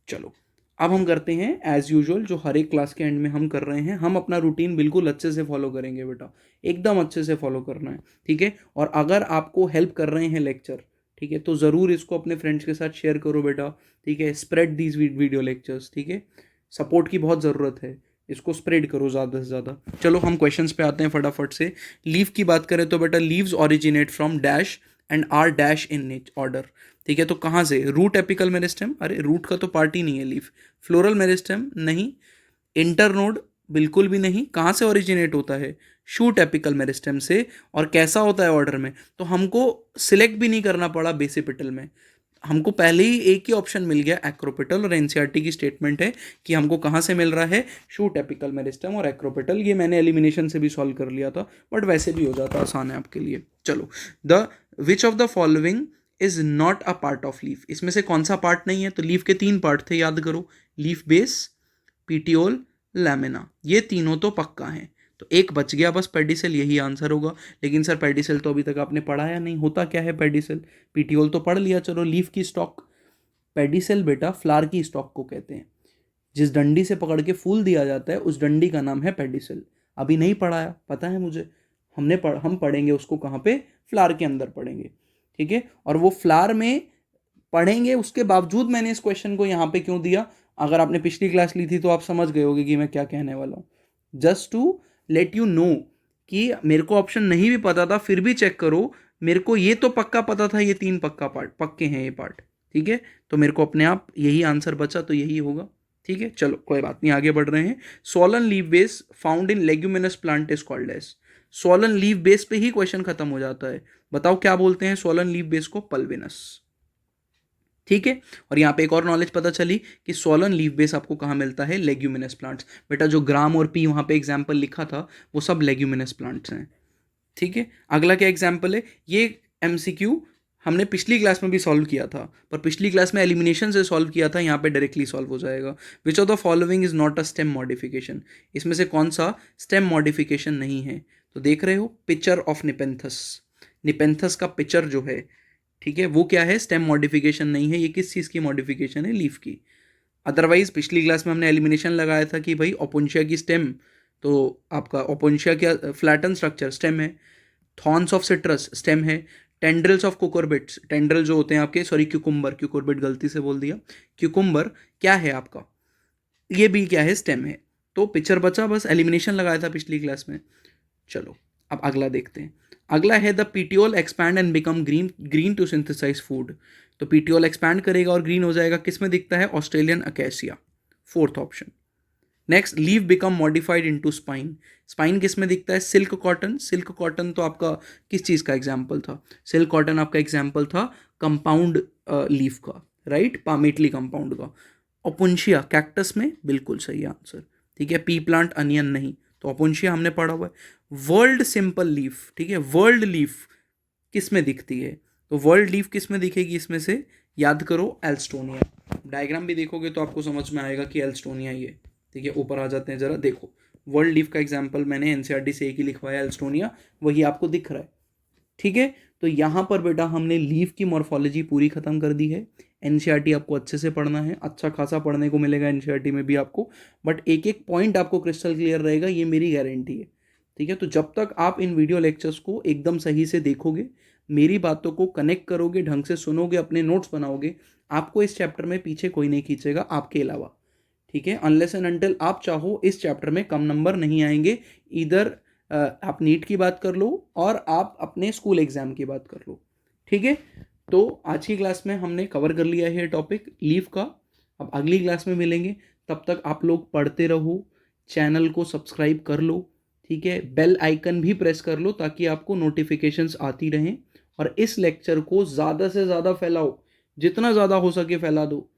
चलो अब हम करते हैं एज यूजुअल जो हर एक क्लास के एंड में हम कर रहे हैं, हम अपना रूटीन बिल्कुल अच्छे से फॉलो करेंगे बेटा, एकदम अच्छे से फॉलो करना है। ठीक है, और अगर आपको हेल्प कर रहे हैं लेक्चर, ठीक है, तो ज़रूर इसको अपने फ्रेंड्स के साथ शेयर करो बेटा। ठीक है, स्प्रेड दीज वीडियो लेक्चर्स, ठीक है, सपोर्ट की बहुत ज़रूरत है, इसको स्प्रेड करो ज़्यादा से ज़्यादा। चलो हम क्वेश्चंस पे आते हैं फटाफट से। लीव की बात करें तो बेटा leaves originate from dash and are dash in order. ठीक है, तो कहाँ से, रूट एपिकल मेरिस्टेम, अरे रूट का तो पार्ट ही नहीं है लीफ। फ्लोरल मेरिस्टेम नहीं, इंटरनोड बिल्कुल भी नहीं। कहाँ से ओरिजिनेट होता है, शूट एपिकल मेरिस्टेम से। और कैसा होता है ऑर्डर में, तो हमको सिलेक्ट भी नहीं करना पड़ा बेसिपिटल में, हमको पहले ही एक ही ऑप्शन मिल गया एक्रोपिटल, और एनसीईआरटी की स्टेटमेंट है कि हमको कहाँ से मिल रहा है, शूट एपिकल मेरिस्टेम और एक्रोपिटल। ये मैंने एलिमिनेशन से भी सॉल्व कर लिया था, बट वैसे भी हो जाता, आसान है आपके लिए। चलो, the which of the following is not a part of leaf, इसमें से कौन सा पार्ट नहीं है, तो लीफ के 3 पार्ट थे, याद करो, लीफ बेस, पीटियोल, लैमिना, ये तीनों तो पक्का हैं। तो एक बच गया बस, पेडिसेल, यही आंसर होगा। लेकिन सर पेडिसेल तो अभी तक आपने पढ़ाया नहीं, होता क्या है पेडिसेल, पीटियोल तो पढ़ लिया, चलो लीफ की स्टॉक। पेडिसेल बेटा फ्लावर की स्टॉक को कहते हैं, जिस डंडी से पकड़ के फूल दिया जाता है उस डंडी का नाम है पेडिसेल। अभी नहीं पढ़ाया, पता है मुझे, हम पढ़ेंगे उसको कहाँ पे, फ्लावर के अंदर पढ़ेंगे। ठीक है, और वो फ्लावर में पढ़ेंगे, उसके बावजूद मैंने इस क्वेश्चन को यहाँ पे क्यों दिया, अगर आपने पिछली क्लास ली थी तो आप समझ गए होगे कि मैं क्या कहने वाला हूँ। Just to let you know कि मेरे को ऑप्शन नहीं भी पता था, फिर भी चेक करो, मेरे को ये तो पक्का पता था, ये 3 पक्का पार्ट पक्के हैं ये पार्ट। ठीक है, तो मेरे को अपने आप यही आंसर बचा, तो यही होगा। ठीक है, चलो कोई बात नहीं, आगे बढ़ रहे हैं। Swollen leaf base found in leguminous plant is called as, swollen leaf base पे ही क्वेश्चन खत्म हो जाता है। बताओ क्या बोलते हैं सोलन लीव बेस को, पल्विनस। ठीक है, और यहाँ पे एक और नॉलेज पता चली कि सोलन लीफ बेस आपको कहाँ मिलता है, लेग्यूमिनस प्लांट्स। बेटा जो ग्राम और पी वहाँ पे एग्जाम्पल लिखा था वो सब लेग्यूमिनस प्लांट्स हैं। ठीक है, अगला क्या एग्जाम्पल है, ये एमसीक्यू हमने पिछली क्लास में भी सॉल्व किया था, पर पिछली क्लास में एलिमिनेशन से सॉल्व किया था, यहाँ पे डायरेक्टली सॉल्व हो जाएगा। Which of the following is not a stem modification, इसमें से कौन सा स्टेम मॉडिफिकेशन नहीं है, तो देख रहे हो पिक्चर ऑफ निपेंथस, निपेंथस का पिक्चर जो है, ठीक है, वो क्या है, स्टेम मॉडिफिकेशन नहीं है, ये किस चीज़ की मॉडिफिकेशन है, लीफ की। अदरवाइज पिछली क्लास में हमने एलिमिनेशन लगाया था कि भाई ओपोन्शिया की स्टेम, तो आपका ओपोन्शिया क्या, फ्लैटन स्ट्रक्चर स्टेम है, थॉर्न्स ऑफ सिट्रस स्टेम है, टेंड्रिल्स ऑफ कुकुरबिट्स, टेंड्रिल जो होते हैं आपके, सॉरी क्यूकुम्बर, क्यूकुरबिट गलती से बोल दिया, क्यूकुम्बर क्या है आपका, ये भी क्या है, स्टेम है। तो पिक्चर बचा, बस एलिमिनेशन लगाया था पिछली क्लास में। चलो अब अगला देखते हैं। अगला है the petiole expand and become green, green to synthesise food. तो पीटियोल एक्सपैंड करेगा और ग्रीन हो जाएगा, किस में दिखता है, Australian acacia, fourth option. Next, leaf become modified into spine, spine किस में दिखता है, सिल्क कॉटन, सिल्क कॉटन तो आपका किस चीज़ का एग्जाम्पल था, सिल्क कॉटन आपका एग्जाम्पल था कंपाउंड लीफ का, राइट, पामेटली कंपाउंड का। ओपुंशिया कैक्टस में, बिल्कुल सही आंसर, ठीक है, पी प्लांट अनियन नहीं, तो ओपुंशिया हमने पढ़ा हुआ है। वर्ल्ड सिंपल लीफ, ठीक है, वर्ल्ड लीफ किस में दिखती है, तो वर्ल्ड लीफ किस में दिखेगी, इसमें से याद करो, एल्स्टोनिया। डायग्राम भी देखोगे तो आपको समझ में आएगा कि एल्स्टोनिया ही है, ठीक है। ऊपर आ जाते हैं जरा, देखो वर्ल्ड लीफ का एग्जाम्पल मैंने एनसीईआरटी से एक ही लिखवाया, एल्स्टोनिया, वही आपको दिख रहा है, ठीक है। तो यहाँ पर बेटा हमने लीफ की मॉर्फोलॉजी पूरी खत्म कर दी है। एनसीईआरटी आपको अच्छे से पढ़ना है, अच्छा खासा पढ़ने को मिलेगा एनसीईआरटी में भी आपको, बट एक एक पॉइंट आपको क्रिस्टल क्लियर रहेगा, ये मेरी गारंटी है, ठीक है। तो जब तक आप इन वीडियो लेक्चर्स को एकदम सही से देखोगे, मेरी बातों को कनेक्ट करोगे, ढंग से सुनोगे, अपने नोट्स बनाओगे, आपको इस चैप्टर में पीछे कोई नहीं खींचेगा आपके अलावा, ठीक है। अनलेस एंड अनटिल आप चाहो, इस चैप्टर में कम नंबर नहीं आएंगे। इधर आप नीट की बात कर लो और आप अपने स्कूल एग्जाम की बात कर लो, ठीक है। तो आज की क्लास में हमने कवर कर लिया है टॉपिक लीव का। अब अगली क्लास में मिलेंगे, तब तक आप लोग पढ़ते रहो, चैनल को सब्सक्राइब कर लो, ठीक है, बेल आइकन भी प्रेस कर लो ताकि आपको नोटिफिकेशंस आती रहें, और इस लेक्चर को ज़्यादा से ज़्यादा फैलाओ, जितना ज़्यादा हो सके फैला दो,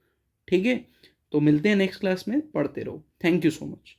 ठीक है। तो मिलते हैं नेक्स्ट क्लास में, पढ़ते रहो। Thank you so much.